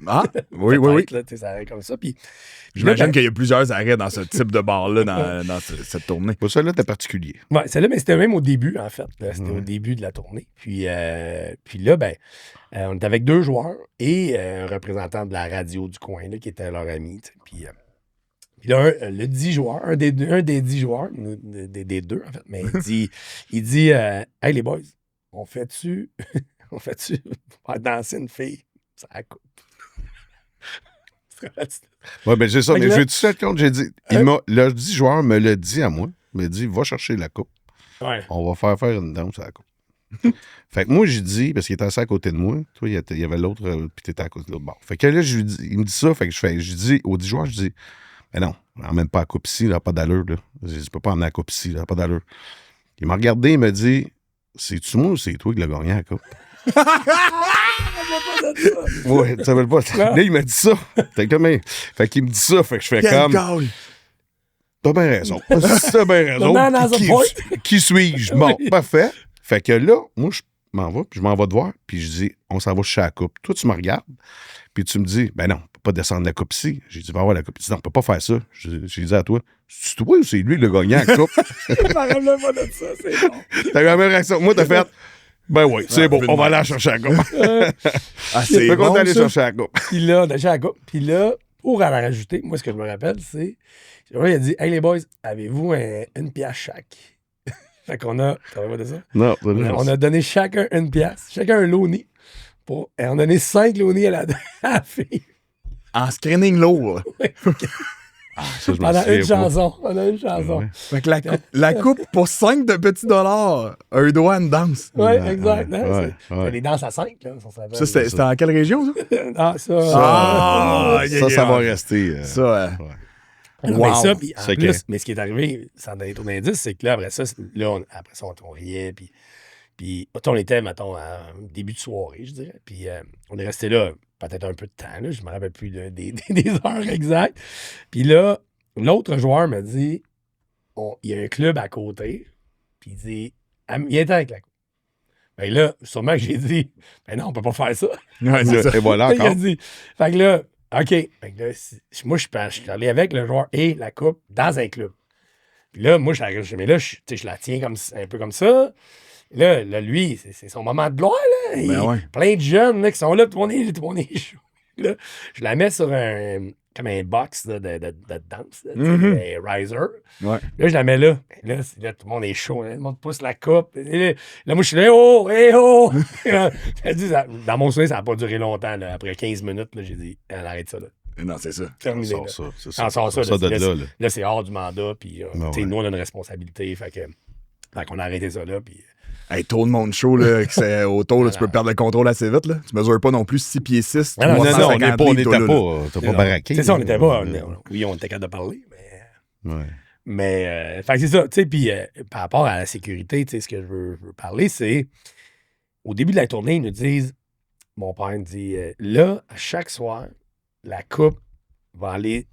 Ah, oui, oui. Peut-être, là, tu sais, ça arrive comme ça. Puis, J'imagine là, qu'il y a plusieurs arrêts dans ce type de bar-là, dans cette tournée. Pour ça, là, t'es particulier. ouais, celle-là, mais c'était même au début, en fait. Là, c'était au début de la tournée. Puis là, ben, on était avec 2 joueurs et un représentant de la radio du coin, là, qui était leur ami. Tu sais. Puis là, le 10 joueurs, un des 10 joueurs, des 2, en fait, mais il dit hey, les boys, on fait-tu faire danser une fille? Ça coupe. Ouais, ben c'est ça. Fait que Mais là- je vais tout ça compte, j'ai dit, le 10 joueur me l'a dit à moi. Il m'a dit, va chercher la coupe. Ouais. On va faire une danse à la coupe. Fait que moi, j'ai dit, parce qu'il était assis à côté de moi, toi, il y avait l'autre, puis t'étais à côté de l'autre bord. Fait que là, il me dit ça, fait que je dis, aux 10 joueurs, je dis, mais non, n'emmène pas la coupe ici, là, pas d'allure, là. Je peux pas emmener la coupe ici, là, pas d'allure. Il m'a regardé, il m'a dit, c'est-tu moi ou c'est toi qui l'as gagné la coupe? Ouais, tu savais pas. Là, il m'a dit ça. Fait qu'il me dit ça, fait que je fais comme. Quel T'as bien raison. T'as bien raison. The man has a point. Qui suis-je? Bon, Oui. parfait. Fait que là, moi, je m'en vais, puis je m'en vais te voir, puis je dis, on s'en va chez la coupe. Toi, tu me regardes, puis tu me dis, ben non, on peut pas descendre la coupe ici. J'ai dit, va voir la coupe. Il dit, non, on peut pas faire ça. J'ai dit à toi, c'est toi ou c'est lui qui l'a gagné la coupe? Je m'en rappelle pas de ça, c'est bon. T'as eu la même réaction. Moi, t'as fait, ben oui, c'est bon, on va aller la chercher la coupe. Ah, c'est Fait qu'on bon, est allé ça. chercher la coupe. Puis là, on a à la coupe. Puis là, pour en rajouter, moi, ce que je me rappelle, c'est. Il a dit hey, les boys, avez-vous une pièce chaque? Fait qu'on a. T'as pas de ça? Non, On a donné chacun une pièce, chacun un loni. Et on a donné 5 lonis à la fille. En screening lourd. Ça, je m'en Pendant souviens une pas. chanson. On a une chanson. Ouais. Fait que la coupe pour 5 de petits dollars, un doigt, une danse. Oui, exact. ouais, hein, ouais, c'est ouais. des danses à 5, là. Ça s'appelle. Ça, c'était en quelle région, ça? Ah, ça. Ah, Ça va rester. Ça, ouais. Non, Wow. mais ça, puis en C'est plus, que- mais ce qui est arrivé, sans donner trop d'indices, c'est que là, après ça, on riait, puis on était, mettons, en début de soirée, je dirais, puis on est resté là peut-être un peu de temps, là, je me rappelle plus des heures exactes. Puis là, l'autre joueur me dit, il y a un club à côté, puis il dit, viens avec la coupe. Ben là, sûrement que j'ai dit, ben non, on peut pas faire ça. Ouais, c'est ça. Et voilà Il a encore. dit, fait que là, OK. Fait que là, moi, je suis allé avec le joueur et la coupe dans un club. Puis là, moi, mais là, je la tiens un peu comme ça. Là, lui, c'est son moment de gloire, là. Ben ouais. Plein de jeunes là, qui sont là, tout le monde est chaud. Là, je la mets sur comme un box là, de danse, là, un riser. Ouais. Là, je la mets là. Là, tout le monde est chaud. Là, tout le monde pousse la coupe. Et là, moi, je suis là, oh, hey, oh! Dans mon souvenir, ça n'a pas duré longtemps. Là. Après 15 minutes, là, j'ai dit, on arrête ça. Là. Non, c'est ça. Terminé. Sors Là. ça, c'est On ça. sort ça, Ça de là, là, là. Là, c'est hors du mandat. Puis, Ben tu sais, ouais. nous, on a une responsabilité. Fait qu'on a arrêté ça là. Puis, Hey, trop de monde chaud, là, que c'est autour, là, tu peux perdre le contrôle assez vite, là. Tu mesures pas non plus 6 pieds 6. Non, non, Non, on n'était 350 livres, toi, là. pas, t'as pas baraqué. c'est ça, on là. n'était pas. Oui, on était capable de parler, mais. Ouais. Mais, fait que c'est ça, tu sais, puis par rapport à la sécurité, tu sais, ce que je veux parler, c'est, au début de la tournée, ils nous disent, mon père nous dit, là, à chaque soir, la coupe va aller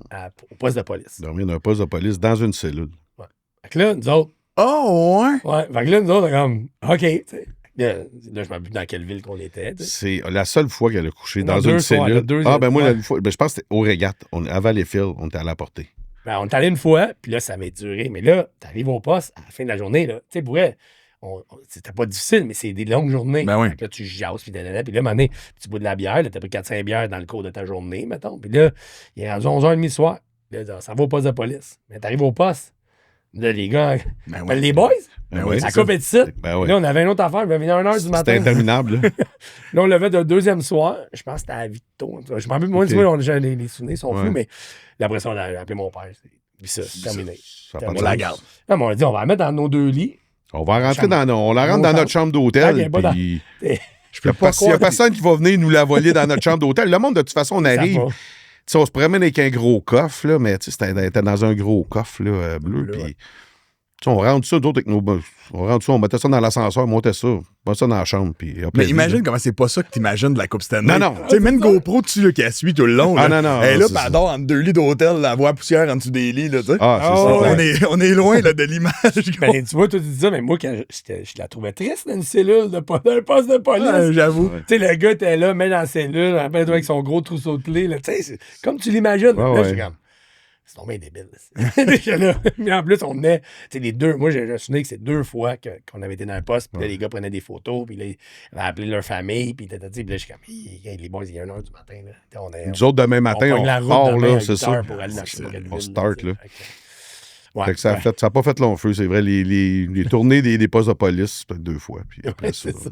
au poste de police. Dormir dans un poste de police dans une cellule. Ouais. Fait que là, nous autres, Oh, ouais? ouais, fait que là, nous autres, on est comme, OK, tu sais. Là, je ne sais plus dans quelle ville qu'on était. C'est la seule fois qu'elle a couché Non, dans deux une fois, cellule. le deuxième Ben moi, fois. la fois, ben, je pense que c'était au Régate. À Valleyfield, on était à la portée. Ben, on est allé une fois, puis là, ça avait duré. Mais là, t'arrives au poste, à la fin de la journée, là, tu sais, pour vrai, c'était pas difficile, mais c'est des longues journées. Ben oui. Fait que là, tu jases, puis là, puis là, à un moment donné, tu bois de la bière, là, t'as pris 4-5 bières dans le cours de ta journée, mettons. Puis là, il est rendu 11h30 le soir. Là, ça va au poste de police. Mais t'arrives au poste, là, les gars, Ben appellent les boys. Ben oui, La c'est coupe est ici. Ben oui. Là, on avait une autre affaire, il va venir à 1h du matin. C'était interminable. Là. Là, on levait le deuxième soir. Je pense que c'était à Victo. Je m'en rappelle, moi, Ok. tu vois, les souvenirs sont Ouais. flous, mais là, après ça, on a appelé mon père. C'est terminé. Ça a pas de On la sens. garde. Non, mais on a dit, on va la mettre dans nos 2 lits. On va rentrer Chambre. on la rentre dans notre chambre Tant d'hôtel. qu'elle est pas dans- Puis... Je peux pas S'il n'y a croire. personne qui va venir nous la voler dans notre chambre d'hôtel, le monde, de toute façon, on arrive. Ça va. Tu sais, on se promène avec un gros coffre, là, mais tu sais, c'était dans un gros coffre là, bleu. Bleu, Puis, ouais. tu sais, on rentre ça, d'autres avec nos. On rentre ça, on mettait ça dans l'ascenseur, on montait ça, on mettait ça dans la chambre. Puis, Mais imagine comment c'est pas ça que t'imagines de la Coupe Stanley. Non, non. Tu sais, mets une GoPro dessus là, qui a suivi tout le long. Ah, là. non, non, Elle est là, c'est puis ça. elle dort entre 2 lits d'hôtel, la voix poussière en dessous des lits. Là, tu sais. Ah, c'est Ah, ça. ouais. On est loin là, de l'image. Ben, tu vois, toi, tu dis ça, mais moi, quand je la trouvais triste dans une cellule d'un poste de police. Ouais, j'avoue. Ouais. Tu sais, le gars était là, met dans la cellule, rappelle-toi avec son gros trousseau de clés. Là, tu sais, comme tu l'imagines. Ouais, Là, ouais. je suis comme, c'est tombé débile. Déjà là. Mais en plus, on venait, tu sais, les deux. Moi, je me souviens que c'est 2 fois qu'on avait été dans un poste, puis là, les gars prenaient des photos, puis là, ils avaient appelé leur famille, puis là, je suis comme, les boys, il est 1h du matin. Là. Nous autres, demain matin, on pogne la route part, demain là, à c'est 8 ça. heures pour aller dans je sais pas quelle On ville, start, là. Fait que- ouais, Fait que ça ouais. n'a pas fait long feu, c'est vrai. Les tournées des postes de police, peut-être 2 fois. Puis après Ouais, ça. c'est ça.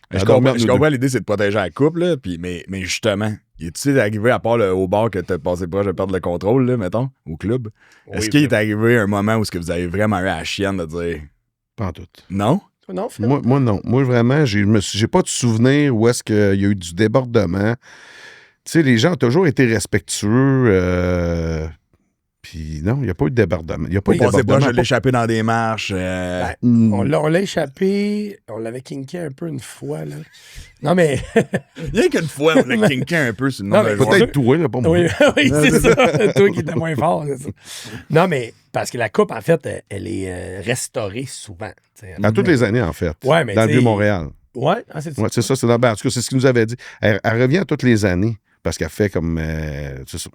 Je dormir, nous comprends l'idée, c'est de protéger la couple, là, puis, mais justement, est-il arrivé, à part au bar que t'as passé proche de perdre le contrôle, là, mettons, au club, est-ce Oui, qu'il est puis- arrivé un moment où ce que vous avez vraiment eu la chienne de dire Pas en tout. non? Non, Phil? Moi, non. Moi, vraiment, j'ai pas de souvenir où est-ce qu'il y a eu du débordement. Tu sais, les gens ont toujours été respectueux. Puis non, il n'y a pas eu de débordement. Il n'y a pas eu de On passait proche débordement. de l'échapper dans des marches. Hmm. On l'a échappé, on l'avait kinké un peu une fois, là. Non, mais. Rien qu'une fois, on l'a kinké un peu sur le nom Non, de mais joueur. Peut-être toi, là, pas moi. oui, oui, c'est ça. Toi qui étais moins fort, c'est ça. Non, mais parce que la coupe, en fait, elle est restaurée souvent. tu sais. À toutes les années, en fait. Ouais, mais dans le tu sais- Vieux-Montréal. Ouais, ah, c'est ça. Ouais, c'est ça. C'est dans, ben, en tout cas, c'est ce qu'il nous avait dit. Elle revient à toutes les années. Parce qu'elle fait comme. C'est ça.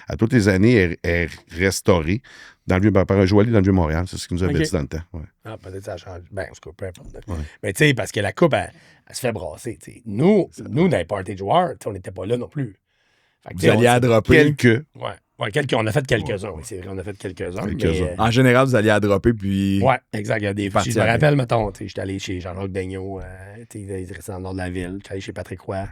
À toutes les années, elle est restaurée dans le vieux, par un joaillier dans le Vieux-Montréal. C'est ce qu'il nous avait Ok. dit dans le temps. Ouais. Ah, peut-être que ça change. Ben, en tout cas, peu importe. Ouais. Mais tu sais, parce que la coupe, elle se fait brasser. tu sais. Nous, dans les parties de joueurs, tu sais, on n'était pas là non plus. Fait que, tu Vous sais, alliez à dropper. Quelques. Ouais, on a fait quelques-uns. Oui, c'est vrai, on a fait quelques-uns. Quelques-uns. mais, En général, vous alliez à dropper, puis. ouais, exact. Il y a des Parti je me avec. rappelle, mettons, tu sais, j'étais allé chez Jean-Jacques Daigneault, tu sais, il restait dans le nord de la ville. J'étais allé chez Patrick Roy.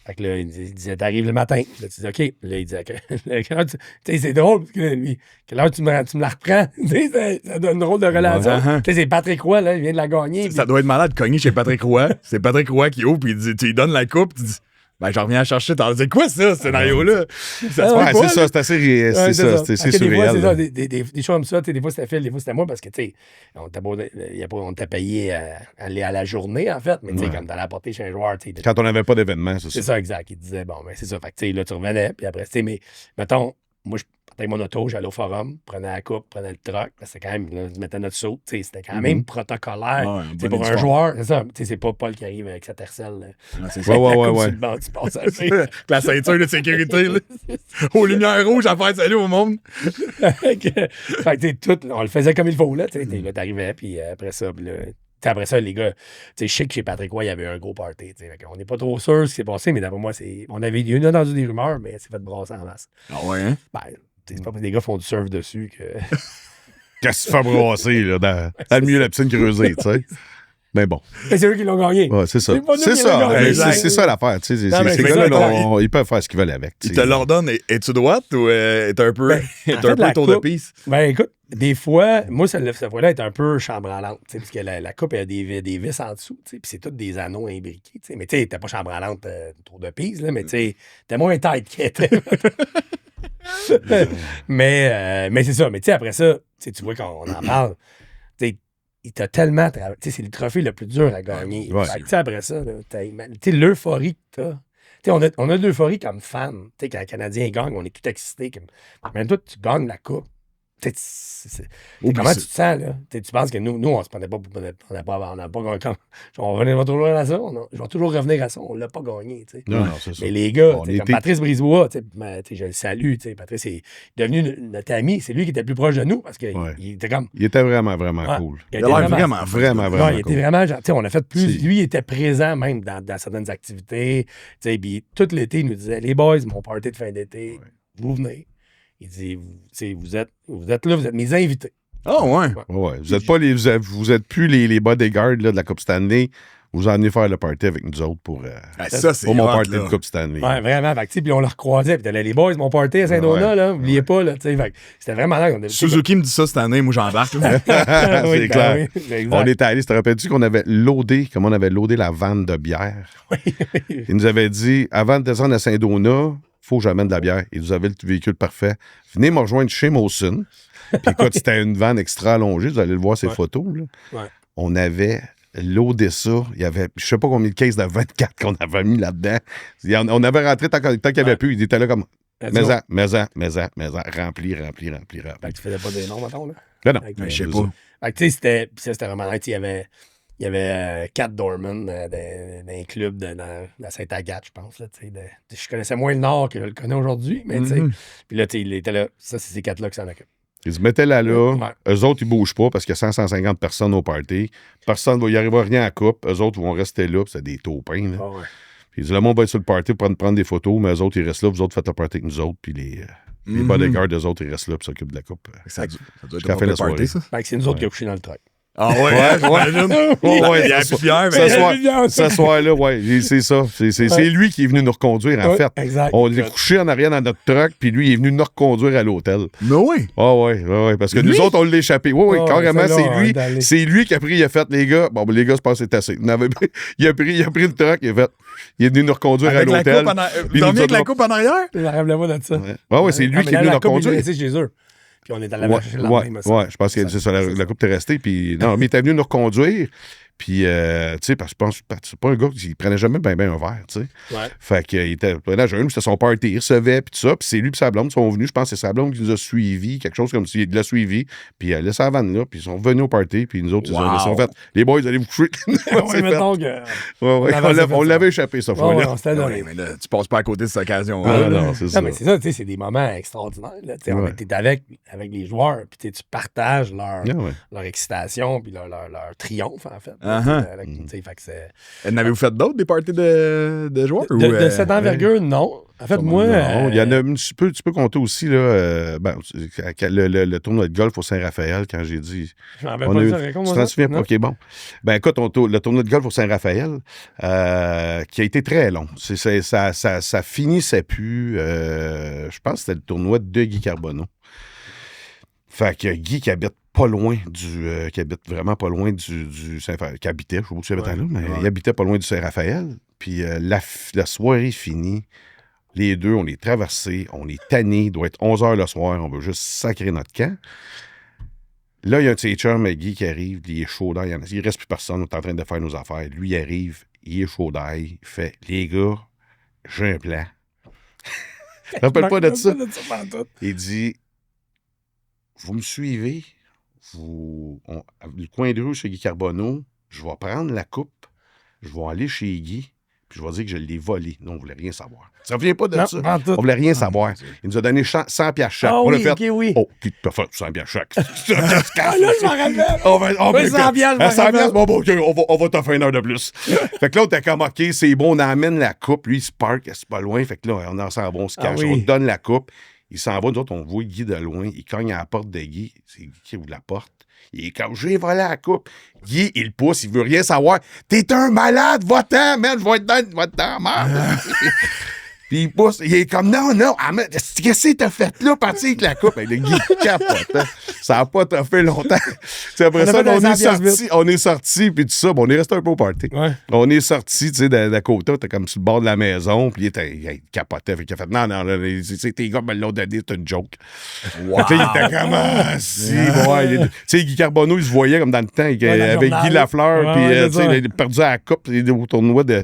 Fait que là, il disait, t'arrives le matin. Là, tu dis, OK. Là, il disait, quelle heure tu sais, c'est drôle, parce que lui, quelle heure tu me la reprends? Tu sais, ça donne une drôle de relation. Ouais. Tu sais, c'est Patrick Roy, là, il vient de la gagner. Ça doit être malade de cogner chez Patrick Roy. C'est Patrick Roy qui ouvre, puis il dit, tu lui donnes la coupe, tu dis, ben, j'en reviens à chercher. C'est quoi ça, ce scénario-là? Ça se Ah, Ouais, fait pas, c'est ça. C'est assez réel. Ouais, C'est ça. Parce C'est que des fois, surréel. c'est ça, là. des choses comme ça. Tu sais, des fois, c'était Phil, des fois, c'était moi, parce que, tu sais, on t'a payé à aller à la journée, en fait, mais tu sais, Ouais. comme t'allais apporter chez un joueur, tu sais. Quand on n'avait pas d'événement, c'est C'est ça. ça, exact. Il disait, bon, ben, c'est ça. Fait que, tu sais, là, tu revenais, puis après, tu sais, mais, mettons, moi, je partais avec mon auto, j'allais au forum, prenais la coupe, prenais le truck, parce que c'était quand même, là, je mettais notre saut, tu sais, c'était quand même protocolaire. Ouais, un Tu sais, bon pour un uniforme. joueur, c'est ça. Tu sais, c'est pas Paul qui arrive avec sa tercelle. là. Ouais, c'est ça. Ouais, ouais, La ouais, coupe ouais. sur le banc du passager. La ceinture de sécurité, là. Aux lumières rouges à faire salut au monde. Fait que, tu sais, tout, on le faisait comme il faut, là. Tu sais, là, t'arrivais, puis après ça, puis là, tu sais, après ça, les gars, tu sais, je sais que chez Patrick Roy, il y avait un gros party. Tu sais, fait qu'on n'est pas trop sûr ce qui s'est passé, mais d'après moi, on a entendu des rumeurs, mais c'est fait brasser en masse. Ah ouais, hein? Ben, tu sais, c'est pas parce que les gars font du surf dessus que. Qu'est-ce que tu fais brasser, là, dans le milieu de la piscine creusée, tu sais. Mais bon. Mais c'est eux qui l'ont gagné. Ouais, c'est ça. C'est pas nous C'est qui ça. l'avons gagné. C'est ça l'affaire. Tu sais, Non, mais ces c'est gars-là, ça, là, ils peuvent faire ce qu'ils veulent avec. tu Il sais. te l'ordonne. Es-tu droite ou est un peu, Ben, est en un fait, peu la tour de coupe- piste? Ben écoute, des fois, moi, cette fois-là est un peu chambranlante, tu sais, parce que la coupe, elle a des vis en dessous, tu sais, puis c'est tous des anneaux imbriqués, tu sais. Mais tu sais, t'es pas chambranlante tour de piste, là, mais tu sais, t'es moins tight qu'elle était. Mais c'est ça. Mais tu sais, après ça, tu vois qu'on en parle. Tu sais, il t'a tellement travaillé. Tu sais, c'est le trophée le plus dur à gagner. Ouais. Fait que, tu sais, après ça, tu sais, l'euphorie que t'as. Tu sais, on a de l'euphorie comme fan. Tu sais, quand le Canadien gagne, on est tout excités. Même toi, tu gagnes la coupe. Comment tu te sens, là? Tu penses que nous, on se prenait pas, on n'a pas gagné. On va toujours à ça. Je vais toujours revenir à ça. On l'a pas gagné, tu sais. Non, c'est ça. Mais les gars, On était- comme Patrice Brisebois, je le salue, tu sais, Patrice est devenu notre ami. C'est lui qui était le plus proche de nous parce qu'il Ouais. était comme. Il était vraiment, vraiment Ouais. cool. Il Il a l'air vraiment, Vraiment, Non, vraiment il était cool. vraiment gentil. On a fait plus. Si. Lui, il était présent même dans certaines activités. Tu sais, puis tout l'été, il nous disait les boys, mon party de fin d'été, vous venez. Il dit vous êtes là, vous êtes mes invités. Oh, ouais. Ouais. Vous êtes plus les bodyguards là, de la Coupe Stanley. Vous en venez faire le party avec nous autres pour Ça, c'est mon hot, party là. de Coupe Stanley. Ouais, vraiment. Fait que, tu sais, puis on le recroisait. Puis t'allais les boys, mon party à Saint-Donat, Ouais. là. N'oubliez pas, là. Tu sais, fait que c'était vraiment là. Suzuki me dit ça cette année, moi j'embarque. là. C'est clair. Oui, exact. On était allés, tu te rappelles-tu qu'on avait loadé, comment on avait loadé la vanne de bière? Il nous avait dit, avant de descendre à Saint-Donat, faut que j'amène de la bière. Il nous avait le véhicule parfait. Venez me rejoindre chez Molson. Puis écoute, c'était une vanne extra allongée. Vous allez le voir, ces photos. Là. Ouais. On avait loadé ça. Il y avait, je sais pas combien de caisses de 24 qu'on avait mis là-dedans. On avait rentré tant qu'il n'y avait plus. Il était là comme, mais-en, rempli. Fait que tu faisais pas des noms, mettons, là. Non. Fait que, Mais je sais pas. Fait que, tu sais, c'était vraiment nice. Il y avait Kat Dorman d'un club dans la Sainte-Agathe, je pense. Là, je connaissais moins le Nord que je le connais aujourd'hui, mais tu sais. Puis là, il était là. Ça, c'est ces quatre-là qui s'en occupent. Ils se mettaient là. Ouais. Eux autres, ils bougent pas parce qu'il y a 150 personnes au party. Personne va y arriver à rien à la coupe. Eux autres vont rester là, puis c'est des taupins. Là. Ah ouais. Puis ils disent, le monde va être sur le party pour prendre des photos, mais eux autres, ils restent là. Vous autres, faites le party avec nous autres. Puis les bodyguards, eux autres, ils restent là, puis s'occupent de la coupe. Ça doit Jusqu'à la être fin de un la party, soirée. ça. Fait que c'est nous autres qui avons couché dans le truck. Ah ouais, j'imagine. Ouais, Il est plus fier, mais... Ce soir-là, ouais, c'est ça. C'est lui qui est venu nous reconduire, en Ouais, fait. exact. On l'a couché en arrière dans notre truck, puis lui, il est venu nous reconduire à l'hôtel. Mais oui. Ah ouais, parce que Lui? nous autres, on l'a échappé. Oui, Oh, carrément, c'est c'est là, lui. d'aller. C'est lui qui a pris, il a fait, les gars, bon, les gars, je pense que c'est assez. Il a pris le truck, il est venu nous reconduire Avec à la l'hôtel. coupe en arrière. Puis Vous nous dormiez avec autres, la coupe en arrière? Rappelez-moi de ça. Ouais, c'est lui qui est venu nous reconduire. C'est chez eux. Puis on est allé Ouais, chercher le lendemain, ouais, je pense que c'est ça, la coupe était restée. Puis, non, mais il était venu nous reconduire. Puis, tu sais, parce que je pense que c'est pas un gars qui prenait jamais bien un verre, tu sais. Ouais. Fait qu'il était là jeune, c'était son party, il recevait, puis tout ça. Puis c'est lui et sa blonde sont venus, je pense que c'est sa blonde qui nous a suivis, quelque chose comme ça. Il l'a suivi, puis elle laissé la vanne là, puis ils sont venus au party, puis nous autres, ils ont fait, les boys, allez vous coucher. Ouais, C'est fait. mettons que. On l'avait échappé, cette Ouais, fois-là. on s'était donné. Ouais, mais là, tu passes pas à côté de cette occasion. Ah, non, c'est ça. Non, mais c'est ça, tu sais, c'est des moments extraordinaires. Là, tu sais, Ouais. t'es avec les joueurs, puis tu sais, tu partages Ah, ouais. leur excitation, puis leur triomphe, en fait. Uh-huh. Tu sais, fait que c'est. N'avez-vous fait d'autres, des parties de joueurs? De cette envergure, non. En fait, moi. Non, il y en a tu peux compter aussi, là, le tournoi de golf au Saint-Raphaël, quand j'ai dit. Je m'en rappelle On pas a de eu- ça, tu raconte-moi t'en ça. souviens pas? Non? OK, bon. Ben écoute, le tournoi de golf au Saint-Raphaël, qui a été très long. Ça finissait plus. Je pense que c'était le tournoi de Guy Carbonneau. Fait que Guy qui habite pas loin qui habite vraiment pas loin du Saint-Raphaël, qui habitait, je sais pas où tu habitais là, mais il habitait pas loin du Saint-Raphaël. Puis la soirée finie. Les deux, on est traversés, on est tannés, il doit être 11h le soir, on veut juste sacrer notre camp. Là, il y a un de ses chums, Guy, qui arrive, il est chaud d'ail, il reste plus personne, on est en train de faire nos affaires. Lui, il arrive, il est chaud d'ail, il fait « Les gars, j'ai un plan. » Je ne rappelle pas de ça. Il dit « Vous me suivez, le coin de rue chez Guy Carbonneau, je vais prendre la coupe, je vais aller chez Guy, puis je vais dire que je l'ai volé. Non, on ne voulait rien savoir. Ça ne vient pas de Non, ça. pas en tout. On ne voulait rien savoir. Il nous a donné 100 piastres chaque. Ah On a oui, fait, ok, oui. oh, qui te fait 100 piastres chaque? Ah là, je m'en rappelle. On va, Oui, 100 piastres, je m'en 100 rappelle. piastres, bon, OK, on va t'offrir une heure de plus. Fait que là, on était comme, OK, c'est bon, on amène la coupe. Lui, il se parque, c'est pas loin. Fait que là, on s'en va, on se cache, Ah oui. on donne la coupe. Il s'en va, nous autres, on voit Guy de loin. Il cogne à la porte de Guy. C'est Guy qui ouvre la porte. Il est comme, j'ai volé la coupe. Guy, il pousse, il veut rien savoir. T'es un malade, va-t'en, man, je vais être dans la merde. Puis il pousse, il est comme, non, qu'est-ce que t'as fait là, parti avec la coupe? Le Guy capote, hein. Ça n'a pas fait longtemps. Après ça, on est sorti, puis tout ça, on est resté un peu au party. Ouais. On est sorti, tu sais, d'à côté, t'es comme sur le bord de la maison, puis il capotait, il a fait, non, tes gars me l'ont donné, c'est une joke. Wow. Il était comme, tu sais, Guy Carbonneau, il se voyait comme dans le temps, avec Guy Lafleur, puis il a perdu à la coupe, il est au tournoi de.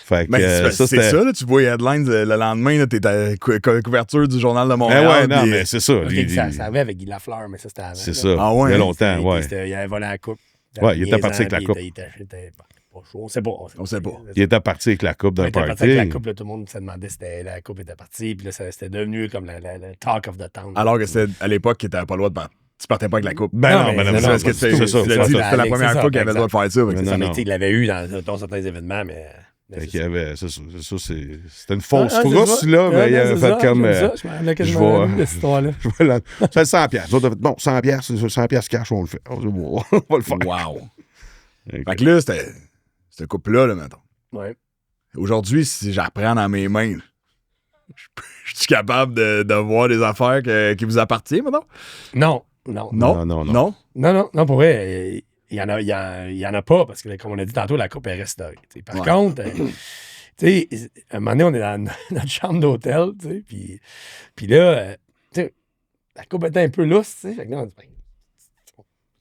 Fait que, c'est ça, là, tu vois les headlines le lendemain, t'es à la couverture du Journal de Montréal. Ouais, non, mais c'est ça. Ça avait avec Guy Lafleur, mais ça, c'était avant. C'est ça. Ah ouais? Il y a longtemps, ouais. Il avait volé la coupe. Ouais, il était parti avec la coupe. Il était pas chaud. On sait pas. Il était parti avec la coupe d'un party. Il était parti avec la coupe, là, tout le monde se demandait si la coupe était partie, puis là, c'était devenu comme le talk of the town. Alors que c'était à l'époque qu'il n'avait pas le droit de battre. Tu partais pas avec la coupe. Ben non, parce que c'était la première fois qu'il avait le droit de faire ça. Mais il l'avait eu dans certains événements, mais. C'était une fausse trousse, là, mais il avait fait comme. Je vois. C'est 100$. Bon, 100$, c'est 100$ cash, on le fait. On va le faire. Wow. Fait que là, c'était cette coupe-là, mettons. Ouais. Aujourd'hui, si j'apprends dans mes mains, je suis capable de voir des affaires qui vous appartiennent, mettons? Non, pour vrai. Il y en a pas, parce que, comme on a dit tantôt, la coupe est restaurée. Par contre, un moment donné, on est dans notre chambre d'hôtel, puis là, la coupe était un peu lousse, fait que là, on dit,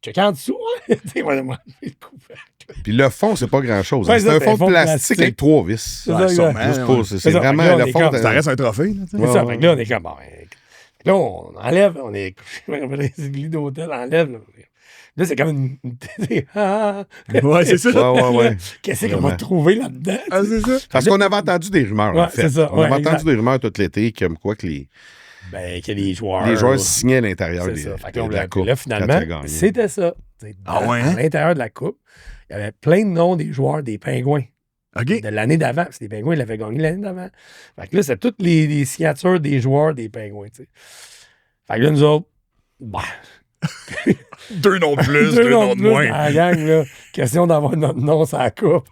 check en dessous, hein? Puis le fond, c'est pas grand-chose. Ouais, c'est un fond de plastique avec 3 vis. C'est vraiment le fond. Ça reste un trophée. C'est ça, fait que là, on est comme, bon, là, on enlève, on est les lits d'hôtel, on enlève, là, c'est comme une. Ouais, c'est ça. Ouais. Qu'est-ce qu'on va trouver là-dedans? Ah, c'est ça. Parce qu'on avait entendu des rumeurs, en fait. C'est ça. On avait entendu des rumeurs tout l'été, comme quoi que que les joueurs signaient à l'intérieur de la coupe. Là, finalement, c'était ça. À l'intérieur de la coupe, il y avait plein de noms des joueurs des Pingouins. OK. De l'année d'avant. Parce que les Pingouins l'avaient gagné l'année d'avant. Fait que là, c'est toutes les signatures des joueurs des Pingouins. Fait que là, nous autres, 2 noms de plus, 2 noms de moins. Dans la gang, là, question d'avoir notre nom sur la coupe.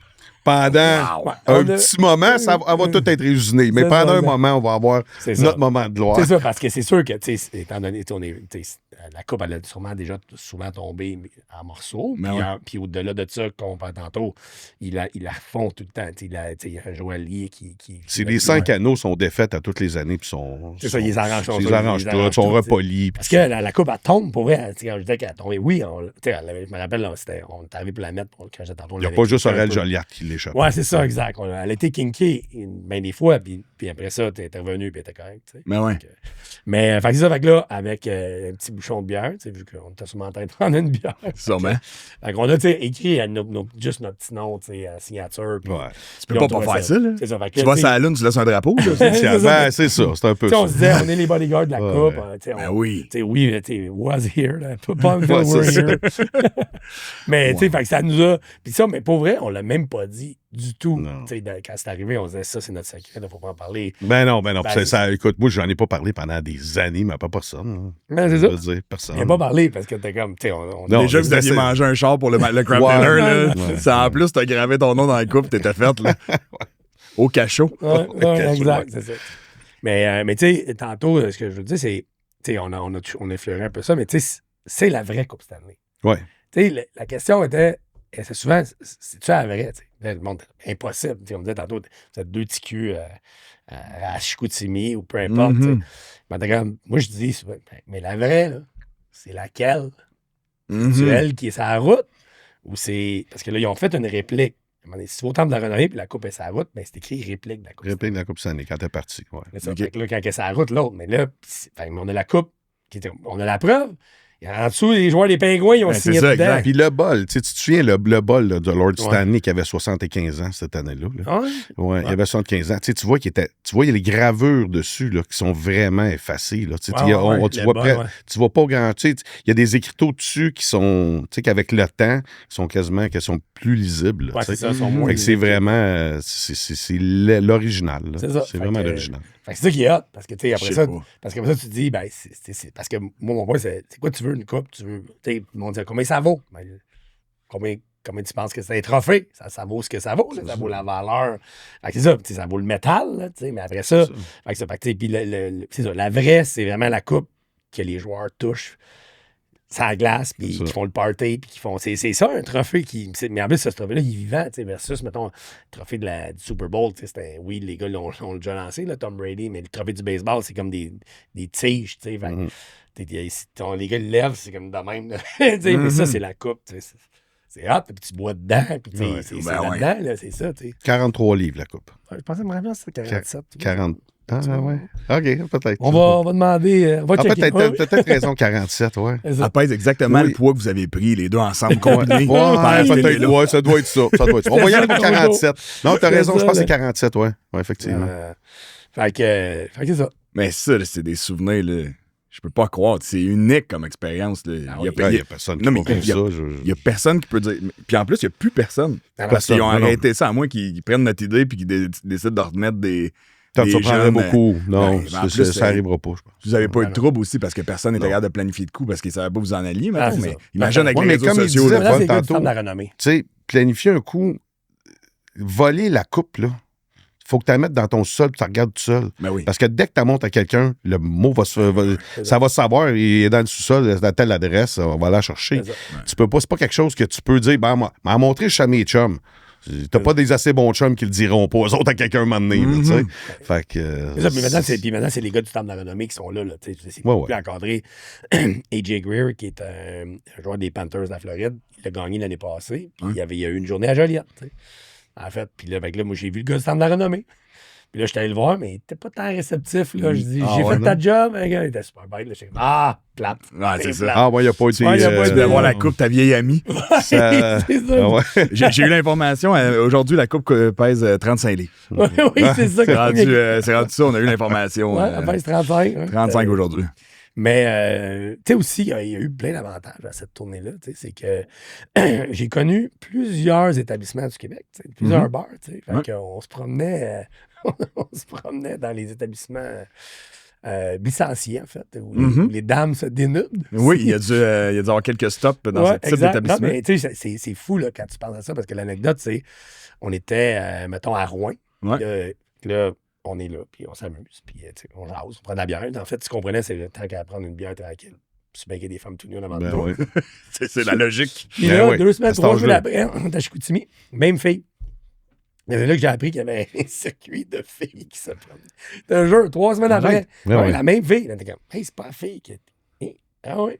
Pendant un petit moment, elle va tout être résumé. Mais pendant un moment, on va avoir notre moment de gloire. C'est ça, parce que c'est sûr que, étant donné, la coupe, elle a sûrement déjà souvent tombé en morceaux. Puis au-delà de ça, comme on parle tantôt, il la fond tout le temps. Il y a un joaillier qui C'est les 5 anneaux sont défaites à toutes les années. Puis c'est ça, ils arrangent tout. Ils arrangent tout, ils sont repolis. Parce que la coupe, elle tombe pour vrai. Quand je disais qu'elle a tombé, oui, je me rappelle, on est arrivé pour la mettre quand j'étais tantôt. Il n'y a pas juste Aurel Joliat qui l'échappe. Ouais, c'est ça, exact. Elle a été kinky bien des fois, puis après ça, t'es revenu, puis t'es correct. Mais ouais. Mais fait que c'est ça, fait que là, avec un petit bouchon de bière, vu qu'on était sûrement en train de prendre une bière. Sûrement. Fait qu'on a écrit juste notre petit nom, signature. Ouais. Tu peux pas faire ça, là. C'est ça. Fait que, tu vas sur la lune, tu laisses un drapeau. C'est ça, c'est un peu ça. On se disait, on est les bodyguards de la coupe. Ben oui. Oui, was here. Pas we're here. Mais fait que ça nous a. Puis ça, mais pour vrai, on l'a même pas dit du tout. Quand c'est arrivé, on disait ça, c'est notre secret, il ne faut pas en parler. Ben non. Écoute, moi, j'en ai pas parlé pendant des années, mais pas personne. Ben, c'est ça. Je veux dire, personne. Il n'a pas parlé parce que t'es comme, déjà que vous aviez mangé un char pour le crab dinner, là. En plus, t'as gravé ton nom dans la coupe, t'étais faite, là. Au cachot. Exact, c'est ça. Mais tu sais, tantôt, ce que je veux dire, c'est, on a effleuré un peu ça, mais tu sais, c'est la vraie Coupe Stanley. Ouais. Tu sais, la question était, c'est souvent, c'est-tu la vraie? Là, le monde, impossible. On me disait tantôt, vous êtes 2 petits culs à Chicoutimi ou peu importe. Moi, je dis, mais la vraie, là, c'est laquelle? C'est elle qui est sur la route? Ou c'est. Parce que là, ils ont fait une réplique. Si tu vas au temple de la renommée puis la coupe est sur la route, ben c'est écrit réplique de la coupe. Réplique de la coupe Stanley quand t'es parti. Ouais. C'est ça. Fait que là, quand elle est sur la route, l'autre. Mais là, on a la coupe. On a la preuve. En dessous, les joueurs des Pingouins, ils ont signé dedans. Puis le bol, tu te souviens, le bol là, de Lord Stanley qui avait 75 ans cette année-là. Il avait 75 ans. Tu vois, il y a les gravures dessus là, qui sont vraiment effacées. Là. Tu vois pas grand. Il y a des écriteaux dessus qui sont, qu'avec le temps, qui sont plus lisibles. C'est ça, sont moins. C'est vraiment, c'est l'original. C'est vraiment l'original. C'est ça qui est hot, parce que, tu sais, après ça, tu te dis, ben, c'est parce que moi, mon point, c'est quoi tu veux une coupe? Tu veux, tu sais, ils m'ont dit, combien ça vaut? Ben, combien comment tu penses que c'est un trophée? Ça vaut ce que ça vaut, là, ça vaut la valeur. Fait que c'est ça, ça vaut le métal, là, mais après ça, fait que puis c'est ça, la vraie, c'est vraiment la coupe que les joueurs touchent ça la glace, puis qui font le party, puis qui font. C'est ça un trophée mais en plus, ce trophée-là, il est vivant, versus, mettons, le trophée du Super Bowl. Oui, les gars l'ont déjà lancé, là, Tom Brady, mais le trophée du baseball, c'est comme des tiges, tu sais. Les gars le lèvent, c'est comme de même. Mais ça, c'est la coupe, c'est hot, puis tu bois dedans, puis c'est là-dedans, là, c'est ça, tu sais. 43 livres, la coupe. Je pensais me rappeler, c'était 47. 40. Ah, ouais. OK, peut-être. On va demander. On va checker. Peut-être raison, 47, ouais. Ça pèse exactement le poids que vous avez pris, les deux ensemble combinés. Ouais, ça doit être ça. On va y aller pour 47. Non, t'as raison, je pense que c'est 47, ouais. Ouais, effectivement. Fait que c'est ça. Mais ça, c'est des souvenirs, là. Je peux pas croire. C'est unique comme expérience. Là. Il y a personne qui peut dire ça. Il y a personne qui peut dire. Puis en plus, il n'y a plus personne. Parce qu'ils ont arrêté ça, à moins qu'ils prennent notre idée et qu'ils décident de remettre des. Ça prendrait beaucoup. Non, ça n'arrivera pas, je pense. Vous n'avez pas eu de trouble aussi parce que personne n'était capable de planifier de coups parce qu'ils ne savaient pas vous en allier. Mais imagine avec les réseaux sociaux. Tu sais, planifier un coup, voler la coupe, là. Faut que tu la mettes dans ton sol et tu regardes tout seul. Ben oui. Parce que dès que tu montes à quelqu'un, le mot ça va savoir, il est dans le sous-sol, à telle adresse, on va la chercher. Tu peux pas, c'est pas quelque chose que tu peux dire, m'en montrer chez mes chums. T'as pas des assez bons chums qui le diront pas aux autres à quelqu'un un moment donné, tu sais. Fait que. Puis maintenant, c'est les gars du Temple de la Renommée qui sont là, c'est plus encadré. AJ Greer, qui est un joueur des Panthers de la Floride, il a gagné l'année passée, puis il y a eu une journée à Joliette, t'sais. En fait, puis là, moi, j'ai vu le gars du Temple de la Renommée. Puis là, j'étais allé le voir, mais il était pas tant réceptif. Là. Je dis, j'ai fait ta job. Le gars, il était super bête. Là. Plate. Ah, c'est ça. Ah, ouais, il n'y a pas été. Tu devais voir la coupe, ta vieille amie. C'est ça. J'ai eu l'information. Aujourd'hui, la coupe pèse 35 livres. Oui, c'est ça. C'est rendu ça, on a eu l'information. Ouais, elle pèse 35. 35 aujourd'hui. Mais, tu sais aussi, il y a eu plein d'avantages à cette tournée-là. C'est que j'ai connu plusieurs établissements du Québec, plusieurs bars. Fait qu'on se promenait, dans les établissements licenciés, en fait, où les dames se dénudent. Oui, il y a dû avoir quelques stops dans ce type d'établissement. Mais tu sais, c'est fou là, quand tu penses à ça, parce que l'anecdote, c'est on était, mettons, à Rouen. Là, on est là, puis on s'amuse, puis on jase, on prend de la bière. En fait, tu comprenais, c'est le temps qu'à prendre une bière tranquille. Puis bien qu'il y a des femmes tout nues devant toi. C'est la logique. Puis là, 2 semaines, 3 jours après, on est à Chicoutimi, même fille. C'est là que j'ai appris qu'il y avait un circuit de filles qui se promenaient. C'est un jeu, 3 semaines après. La même fille. Là, t'es comme, hey, c'est pas la fille qui. Ah oui.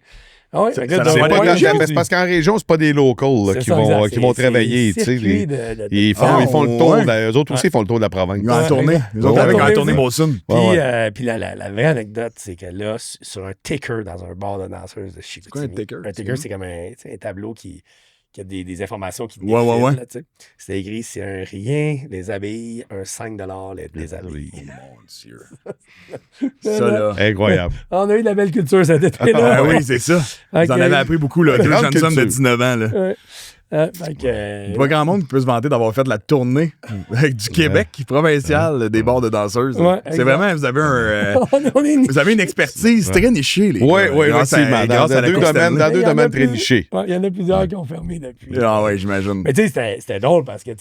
Ah ouais, c'est parce qu'en région, c'est pas des locals là, qui vont travailler. Ils font le tour. Eux autres aussi font le tour de la province. Ils ont en tournée. Ils ont en tournée Molson. Puis la vraie anecdote, c'est que là, sur un ticker dans un bar de danseuses de Chicoutimi. C'est quoi un ticker? Un ticker, c'est comme un tableau qui a des informations qui défilent. C'est écrit, c'est un rien, les abeilles, un 5 les abeilles. Oh mon Dieu. Ça, là. Incroyable. On a eu de la belle culture cet été-là. Ah oui, c'est ça. Vous en avez appris beaucoup, là. 2 jeunes hommes de 19 ans, là. Pas grand monde qui peut se vanter d'avoir fait la tournée du Québec provincial des bars de danseuses. C'est vraiment, vous avez une expertise très nichée. Oui, effectivement. Dans deux domaines très nichés. Il y en a plusieurs qui ont fermé depuis. Ah oui, j'imagine. Mais tu sais, c'était drôle parce que,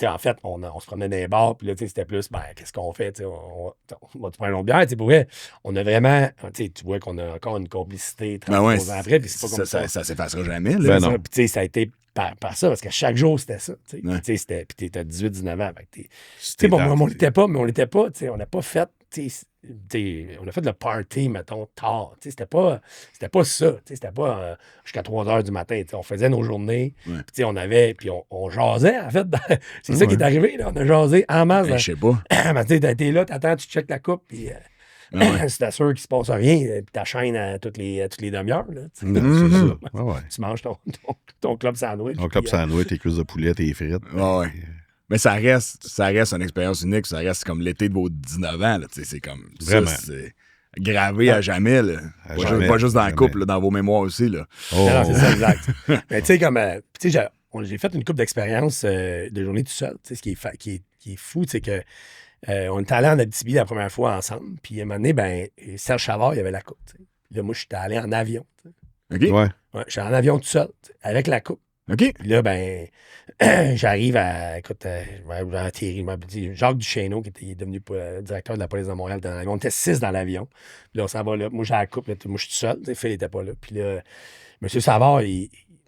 en fait, on se promenait dans les bars, puis là, c'était plus, qu'est-ce qu'on fait? On va te prendre une autre bière. Pour vrai, on a vraiment, tu vois qu'on a encore une complicité 30 ans après, puis c'est pas comme ça. Ça s'effacera jamais. Puis tu sais, ça a été par ça, parce que chaque jour, c'était ça. Puis t'étais 18-19 ans. On l'était pas, mais on l'était pas. On n'a pas fait. On a fait le party, mettons, tard. C'était pas ça. C'était pas jusqu'à 3 h du matin. On faisait nos journées. Puis on avait. Puis on jasait, en fait. C'est ça qui est arrivé. Là. On a jasé en masse. Je sais pas. T'es là, t'attends, tu checkes la coupe. Puis. Si t'es sûr qu'il se passe rien, puis t'enchaînes à toutes les demi-heures. Là, tu manges ton club sandwich. Ton club sandwich, tes cuisses de poulet, tes frites. Mais ça reste une expérience unique. Ça reste comme l'été de vos 19 ans. Là, c'est comme vraiment. Ça, c'est gravé à jamais. Là. Pas juste dans la couple, là, dans vos mémoires aussi. Là. Non, c'est ça, exact. Mais tu sais, comme j'ai fait une couple d'expériences de journée tout seul. Ce qui est fou, c'est que on était allé en Abitibi la première fois ensemble. Puis à un moment donné, Serge Chavard, il y avait la coupe. Là, moi, j'étais allé en avion. OK. J'étais en avion tout seul, avec la coupe. OK. Puis là, ben, j'arrive à. Écoute, Thierry, Jacques Duchesneau, qui est devenu directeur de la police de Montréal, dans l'avion. On était 6 dans l'avion. Puis là, on s'en va là. Moi, j'ai la coupe. Là, moi, je suis tout seul. Phil n'était pas là. Puis là, M. Savard,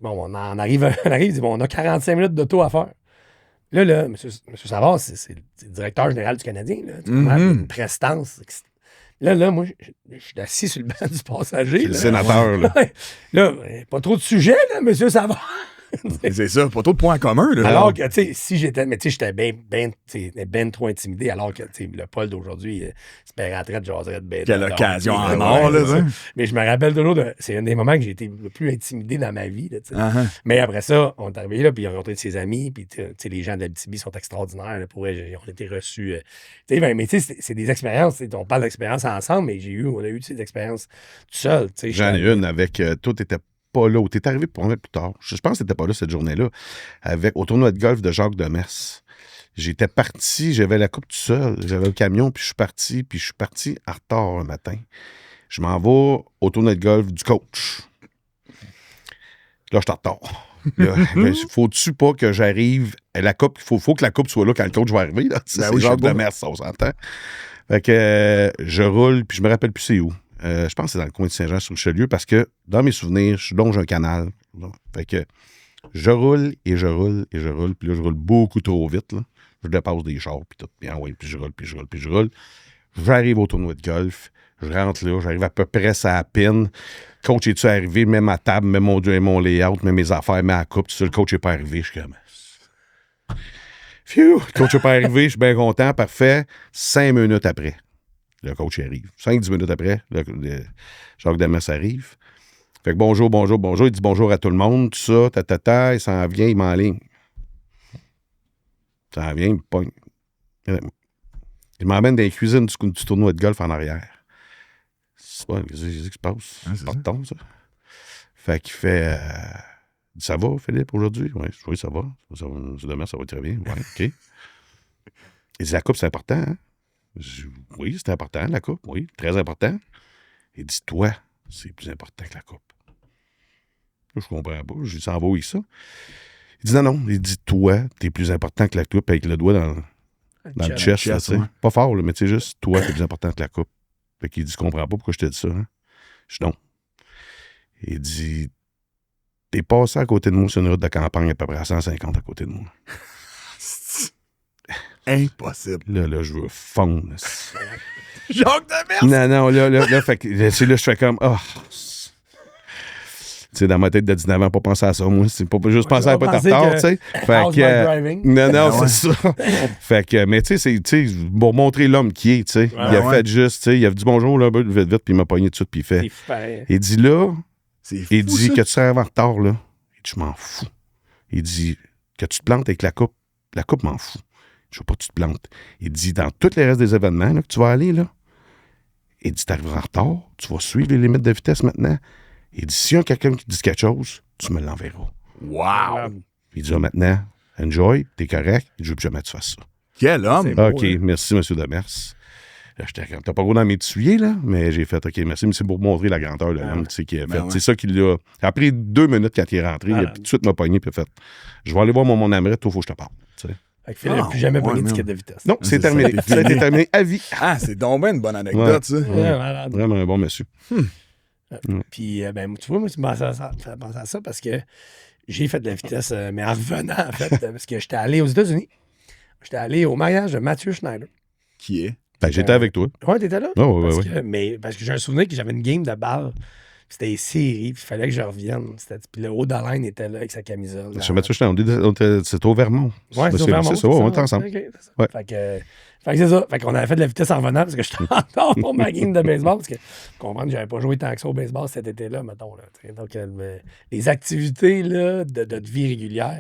on arrive, il dit, bon, on a 45 minutes d'auto à faire. Là, M. Savard, c'est le directeur général du Canadien. Là, une prestance. Là, moi, je suis assis sur le banc du passager. C'est le sénateur, là. Là, pas trop de sujets, là, M. Savard. C'est ça, pas trop de points communs. Là, alors que, tu sais, si j'étais. Mais tu sais, j'étais ben trop intimidé, alors que, tu sais, le Paul d'aujourd'hui, c'est pas rentré de jaserait de ben. Quelle occasion en or, là, ça. Mais je me rappelle toujours, c'est un des moments que j'ai été le plus intimidé dans ma vie, là, tu sais. Mais après ça, on est arrivé là, puis il a rencontré ses amis, puis, tu sais, les gens de l'Abitibi sont extraordinaires, là, pour eux, on a été reçus. Tu sais, mais tu sais, c'est des expériences, on parle d'expériences ensemble, mais on a eu ces expériences tout seul, tu sais. J'en ai une avec. Tout était pas là, ou t'es arrivé pour plus tard. Je pense que t'étais pas là cette journée-là, au tournoi de golf de Jacques Demers. J'étais parti, j'avais la coupe tout seul, j'avais le camion, puis je suis parti en retard un matin. Je m'en vais au tournoi de golf du coach. Là, je suis en retard. Là, faut-tu pas que j'arrive à la coupe, il faut que la coupe soit là quand le coach va arriver. Là. C'est Jacques Demers, on s'entend. Fait que je roule, puis je me rappelle plus c'est où. Je pense que c'est dans le coin de Saint-Jean-sur-Richelieu parce que dans mes souvenirs, je longe un canal. Là. Fait que je roule et je roule et je roule. Puis là, je roule beaucoup trop vite. Là. Je dépasse des chars puis tout. Puis, puis je roule, puis je roule, puis je roule. J'arrive au tournoi de golf. Je rentre là. J'arrive à peu près à la pine. Coach, es-tu arrivé? Mets ma table, mets mon layout, mets mes affaires, mets la coupe. Tout ça, le coach n'est pas arrivé. Je suis comme... Phew! Le coach n'est pas arrivé. Je suis bien content. Parfait. 5 minutes après. Le coach arrive. 5-10 minutes après, Jacques Demers arrive. Fait que bonjour. Il dit bonjour à tout le monde, tout ça, il s'en vient, il m'enligne. Il s'en vient, il me pogne. Il m'emmène dans les cuisines du tournoi de golf en arrière. C'est pas, qu'est-ce qui se passe? C'est pas de temps, ça. Fait qu'il fait... ça va, Philippe, aujourd'hui? Oui, ça va. Demain, ça va très bien. Oui, OK. Il dit, la coupe, c'est important, hein? Oui, c'est important, la coupe. Oui, très important. Il dit, toi, c'est plus important que la coupe. Là, je comprends pas. Je lui dis, ça en va où ça? Il dit, non. Il dit, toi, t'es plus important que la coupe avec le doigt dans le chest. Là, ouais. Pas fort, là, mais tu sais, juste, toi, t'es plus important que la coupe. Fait qu'il dit, je comprends pas pourquoi je t'ai dit ça. Hein? Je dis, non. Il dit, t'es passé à côté de moi sur une route de campagne à peu près à 150 à côté de moi. Impossible. Là, je veux fondre. Jacques Demers! Non, là, fait que, c'est là, je fais comme, tu sais, dans ma tête de 19 ans, pas penser à ça, moi. C'est pas juste penser à pas être en retard, tu sais. Fait que, non, c'est ça. Fait que, mais tu sais, pour montrer l'homme qui est, tu sais. Il a fait juste, tu sais, il a dit bonjour, là, vite, puis il m'a pogné tout de suite, puis il fait. Il dit là, il dit que tu serais en retard, là. Il dit, je m'en fous. Il dit que tu te plantes avec la coupe m'en fout. Je veux pas que tu te plantes. Il dit, dans tous les restes des événements là, que tu vas aller, là, il dit, t'arriveras en retard, tu vas suivre les limites de vitesse maintenant. Il dit, s'il y a quelqu'un qui dit quelque chose, tu me l'enverras. Wow! Il dit, maintenant, enjoy, t'es correct, je veux plus jamais que tu fasses ça. Quel homme! OK, merci, M. Demers. Là, t'as pas gros dans mes tuyers, là, mais j'ai fait, OK, merci, mais c'est pour montrer la grandeur de l'homme, tu sais, qui a fait. C'est ça qu'il a. Après 2 minutes quand il est rentré, il a tout de suite m'a pogné, puis il a fait, je vais aller voir mon amoureux, toi, faut que je te parle, tu sais. Fait que Philippe n'a plus jamais pogné d'étiquette de vitesse. Non, c'est terminé. Ça a été terminé à vie. Ah, c'est donc bien une bonne anecdote, ça. Vraiment un bon monsieur. Puis, tu vois, moi, tu me penses à ça parce que j'ai fait de la vitesse, mais en revenant, en fait, parce que j'étais allé aux États-Unis. J'étais allé au mariage de Mathieu Schneider. Qui est? J'étais avec toi. Ouais, t'étais là? Oui. Parce que j'ai un souvenir que j'avais une game de balle. C'était une série, puis il fallait que je revienne. Puis le Haut-Dalaine était là avec sa camisole. Chez Mathieu Schneider, c'était au Vermont. Ouais, c'est au Vermont. C'est ça, on était ensemble. Okay, c'est ça. Ouais. Fait que c'est ça. Fait qu'on avait fait de la vitesse en revenant parce que j'étais en retard pour ma game de baseball. Parce que comprendre que j'avais pas joué tant que ça au baseball cet été-là, mettons. Là, donc, les activités là, de vie régulière.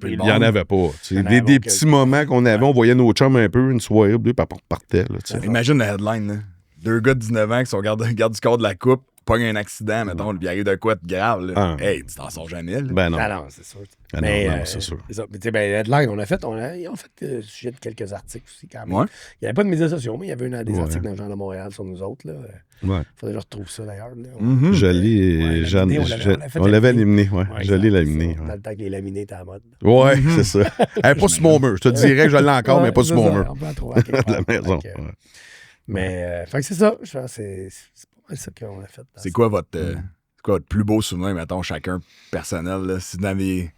Il n'y en avait pas. Des petits moments qu'on avait, on voyait nos chums un peu, une soirée, deux, puis on partait. Là, imagine la headline. Là. 2 gars de 19 ans qui sont garde du corps de la coupe. pogne un accident, mettons, puis il arrive de quoi de grave, là. Ah. Hey, tu t'en sors jamais, là. Ben non. Ah non, c'est sûr. Ah mais, non, c'est sûr. c'est ça. Mais, tu sais, ben, Headline, ils ont fait le sujet de quelques articles aussi, quand même. Ouais. Il n'y avait pas de médias sociaux, mais il y avait des Ouais. articles dans le Journal de Montréal sur nous autres. Il Ouais. faudrait que je retrouve ça, d'ailleurs. Là. Mhm. Joli, Ouais, Jeanne, laminé, on l'avait éliminé, ouais. Ouais, Joli exact, l'éliminé. c'est ça. Ouais, Dans le temps que les laminés étaient à la mode. ouais c'est ça. Elle est pas sur mon mur. Je te dirais que je l'ai encore, mais pas sur mon mur. On peut en trouver à quelque De la part. maison. Fait que, Ouais. Mais, fait que c'est ça. Je pense que c'est pas mal ça qu'on a fait. C'est quoi votre plus beau souvenir, mettons, chacun personnel, là? Si vous n'avez...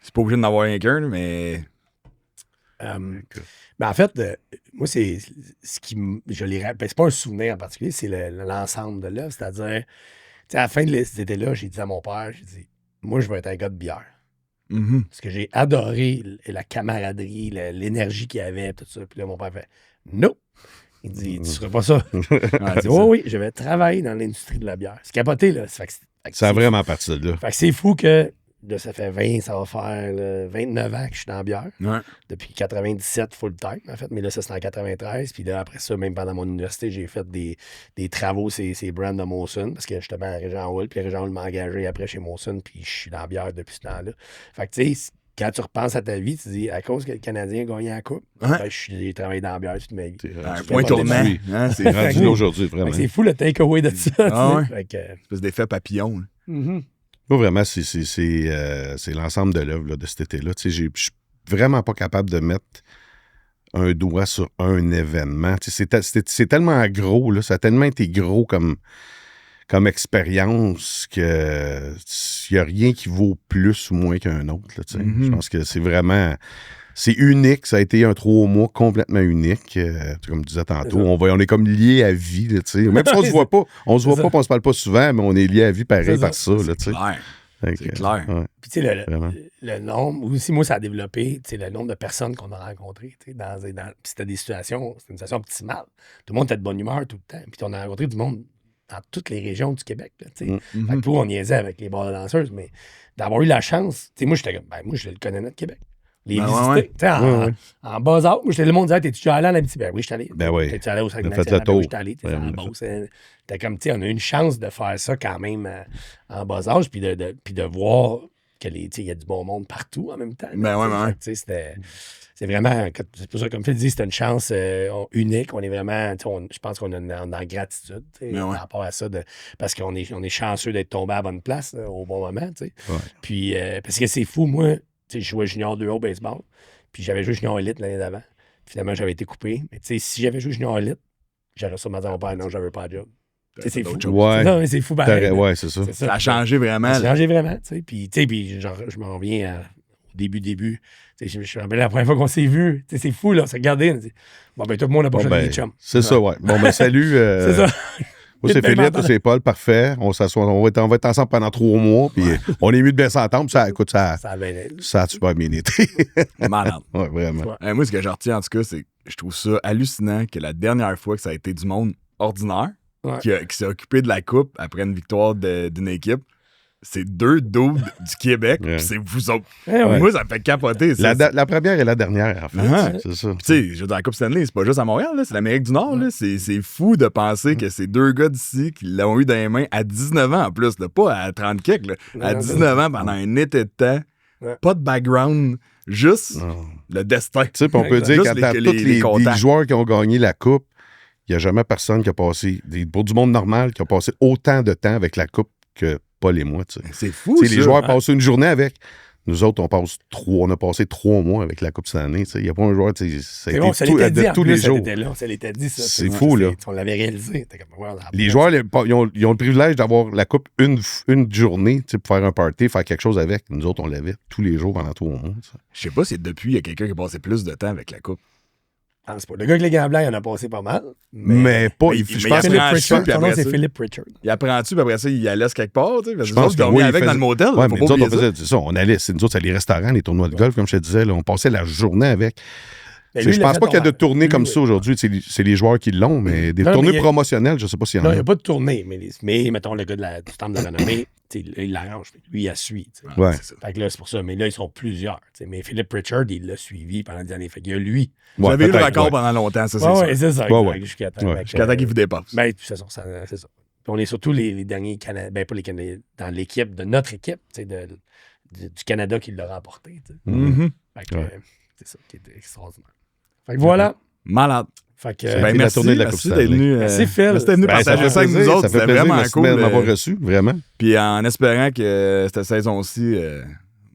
C'est pas obligé d'en avoir un qu'un, mais... Mais en fait, moi, c'est ce qui je les rappelle. C'est pas un souvenir en particulier, c'est l'ensemble de l'œuvre. C'est-à-dire, tu sais, à la fin de cet été-là, j'ai dit à mon père, j'ai dit, moi, je vais être un gars de bière. Mhm. Parce que j'ai adoré la camaraderie, l'énergie qu'il y avait, tout ça. Puis là, mon père fait, non. Il dit, tu seras pas ça. Ouais, Il c'est dit, ça. oui, je vais travailler dans l'industrie de la bière. C'est capoté, là. Fait que Ça a vraiment parti de là. Fait que c'est fou que là, ça fait 20, ça va faire là, 29 ans que je suis dans la bière. Ouais. Depuis 97 full-time, en fait. Mais là, ça, c'est en 93. Puis là, après ça, même pendant mon université, j'ai fait des travaux, ces brands de Molson, parce que justement, à Régent Hall, puis Régent Hall m'a engagé après chez Molson, puis je suis dans la bière depuis ce temps-là. Fait que, tu sais, quand tu repenses à ta vie, tu te dis, à cause que le Canadien a gagné la Coupe, Ouais. ben, j'ai travaillé dans la bière toute ma vie. Un Je point fais pas tournant. Oui. Hein, c'est Rendu là aujourd'hui, Fait vraiment. que c'est fou le take-away de ça. tu sais. Ah ouais. Fait que, une espèce d'effet papillon. Là. mhm. Moi, vraiment, c'est l'ensemble de l'œuvre là, de cet été-là. Tu sais, je suis vraiment pas capable de mettre un doigt sur un événement. Tu sais, c'est tellement gros, là, ça a tellement été gros comme expérience que il n'y a rien qui vaut plus ou moins qu'un autre. Là, tu sais. Mhm. Je pense que c'est vraiment... C'est unique. Ça a été un 3 mois complètement unique. Comme je disais tantôt, on est comme liés à vie. Là, tu sais. Même si on se voit pas. On se voit C'est pas, ça. puis on se parle pas souvent, mais on est liés à vie pareil C'est par ça. ça. Là, tu sais. Clair. Fait C'est que, clair. ouais. Puis, tu sais, Vraiment. le nombre, aussi, moi, ça a développé, tu sais, le nombre de personnes qu'on a rencontrées, tu sais, puis c'était des situations, c'était une situation optimale. Tout le monde était de bonne humeur tout le temps. Puis, on a rencontré du monde dans toutes les régions du Québec, là, tu sais. Mm. Fait que toi, on niaisait avec les bars de danseuses, mais d'avoir eu la chance, tu sais, moi, j'étais comme, ben, moi, je le connais, notre Québec. Les Ben, visiter, ouais. tu sais, Ouais. en bas âge, moi, j'étais le monde disait, t'es-tu allé en Abitibi? Ben oui, j'étais allé. Ben oui. T'es-tu allé au On a fait Saguenay-Lac-Saint-Jean? le Ben tour. oui, j'étais allé. T'es Ouais, en on a Beauce. T'es comme, tu sais, on a eu une chance de faire ça quand même en bas âge, puis de voir qu'il y a du bon monde partout en même temps. Ben ouais, ben ouais. Tu sais, c'est vraiment, c'est pour ça, comme Phil dit, c'était une chance unique. On est vraiment, tu sais, je pense qu'on est dans gratitude, tu sais, Ben ouais. par rapport à ça, parce qu'on est chanceux d'être tombé à la bonne place au bon moment, tu sais. Ouais. Puis, parce que c'est fou, moi, tu sais, je jouais junior 2 au baseball, puis j'avais joué junior élite l'année d'avant. Finalement, j'avais été coupé. Mais tu sais, si j'avais joué junior élite, j'aurais sûrement dit à mon père, non, j'avais pas de job. Tu sais, c'est fou. D'autres choses. Ouais. Non, mais c'est fou, pareil. Ouais, c'est ça. C'est Ça a changé vraiment. Ça a là. changé vraiment, tu sais. Puis genre, je m'en reviens au début. Tu sais, je me rappelle la première fois qu'on s'est vu. Tu sais, c'est fou, là. On s'est regardé. On a dit, bon, ben, tout le monde a pas Bon, choisi ben, les chums. c'est ça, ouais. Bon, ben, salut. C'est ça. Moi, c'est Vite, Philippe, ben, c'est Paul, parfait. On s'assoit, on va être ensemble pendant 3 mois, puis on est mieux de bien s'entendre. Ça, écoute, ça Ça avait. a super bien été. Malade. Ouais, vraiment. Ouais. Moi, ce que je retiens, en tout cas, c'est que je trouve ça hallucinant que la dernière fois que ça a été du monde ordinaire Ouais. qui s'est occupé de la coupe après une victoire d'une équipe, c'est 2 dudes du Québec, Ouais. pis c'est vous autres. Eh ouais. Moi, ça me fait capoter. ça. La première et la dernière, en fait. Ah. C'est ça. Puis tu sais, je veux dire, la Coupe Stanley, c'est pas juste à Montréal, là, c'est l'Amérique du Nord. Là. C'est fou de penser que ces 2 gars d'ici qui l'ont eu dans les mains à 19 ans en plus, là, pas à 30 quelques, là, à Non, 19 ans pendant un été de temps, Ouais. pas de background, juste Non. le destin. Tu sais, puis on peut dire Juste qu'à dans les- tous les les contacts. joueurs qui ont gagné la Coupe, il n'y a jamais personne qui a passé, pour du monde normal, qui a passé autant de temps avec la Coupe que Paul et moi. Tu sais. C'est fou, Tu sais, les ça. joueurs passent une journée avec. Nous autres, on a passé 3 mois avec la Coupe cette année. Tu sais. Il n'y a pas un joueur, tu sais, ça a C'est été bon, ça tout- l'était dit de en tous plus, les cet jours. été-là. Ça l'était dit, ça. C'est fou, là. On l'avait réalisé. T'es comme, ouais, on a- Les joueurs, ils ont le privilège d'avoir la Coupe une journée, tu sais, pour faire un party, faire quelque chose avec. Nous autres, on l'avait tous les jours pendant 3 mois. ça. Je sais pas si depuis, il y a quelqu'un qui a passé plus de temps avec la Coupe. Je pense pas. Le gars avec les gants blancs, il en a passé pas mal. Mais pas. mais je il pense y a que Philippe franchement, Pritchard, puis son nom, après c'est ça- Philippe Pritchard. Il apprend-tu, puis après ça, il la laisse quelque part, tu sais. Parce Je que nous pense autres, que dormait oui, avec il dans le motel. Ouais, faut mais pas nous autres, on oublier ça. faisait c'est ça. On allait, nous autres, c'est les restaurants, les tournois de golf, comme je te disais. Là, on passait la journée avec. Mais Je lui, il l'a pense fait pas qu'il y a de normal. tournées comme Lui, ça aujourd'hui. C'est les joueurs qui l'ont, mais des Non, tournées mais il y a- promotionnelles, je sais pas s'il y en Non, il a. n'y a pas de tournée, mais mettons, le gars du temple de la renommée, tu sais, il l'arrange. Lui, il la suit. Tu sais. Ouais. C'est ça. Fait que là, c'est pour ça. Mais là, ils sont plusieurs. Tu sais. Mais Philippe Pritchard, il l'a suivi pendant des années. Fait qu'il y a lui. Vous avez eu le peut-être, record ouais. pendant longtemps, ça, c'est Ouais, ça. ouais, c'est ça. Ouais, exact, ouais. Jusqu'à temps. Ouais. Fait que, Jusqu'à temps qu'il vous dépasse. Ben, c'est ça. Puis on est surtout les derniers Canadiens, ben pas les Canadiens, dans l'équipe, de notre équipe, tu sais, du Canada qui l'a remporté. Tu sais. Mhm. Fait que, c'est ça qui est extraordinaire. Fait que voilà. Malade. Fait que, Ben, Ben, la merci, tournée de la Coupe merci Stanley. d'être venu, Merci, Phil. merci d'être venu Ben, partager ça avec nous plaisir, autres. ça fait C'était plaisir. vraiment Merci cool. de m'avoir reçu, vraiment. Puis en espérant que cette saison-ci,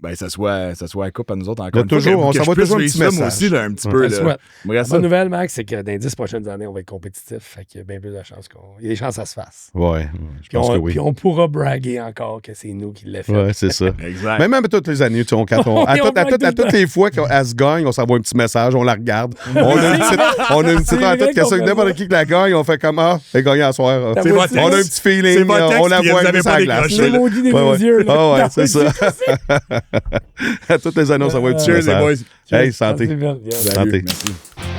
ben, ça soit la coupe à nous autres encore Il y a une fois, toujours- que on je s'envoie puisse toujours un vivre petit ça, moi message. aussi, là, un petit je peu. te le Là. souhaite. J'aimerais La ça. bonne nouvelle, Max, c'est que dans les 10 prochaines années, on va être compétitif. Fait qu'il y a bien plus de chances il y a des chances que ça se fasse. Ouais, je Puis pense que oui. puis on pourra braguer encore que c'est nous qui l'avons fait. Ouais, c'est ça. Exact. Même à toutes les années, tu sais, à toutes les fois qu'elle se gagne, on s'envoie un petit message, on la regarde. On a une petite C'est en vrai tête que qu'on ça, fait n'importe ça. qui la gagne, on fait comme elle gagne à soir. C'est votre On a un texte. petit feeling, C'est votre on la texte, voit vous avez aller sur pas la glace. décroché. Le maudit des Ouais, beaux ouais. yeux. Là. Ah ouais, c'est ça. À toutes les années, on s'envoie un petit Cheers, les message. boys. Hey, santé. Merci, Phil. Yeah. Salut, Santé. merci.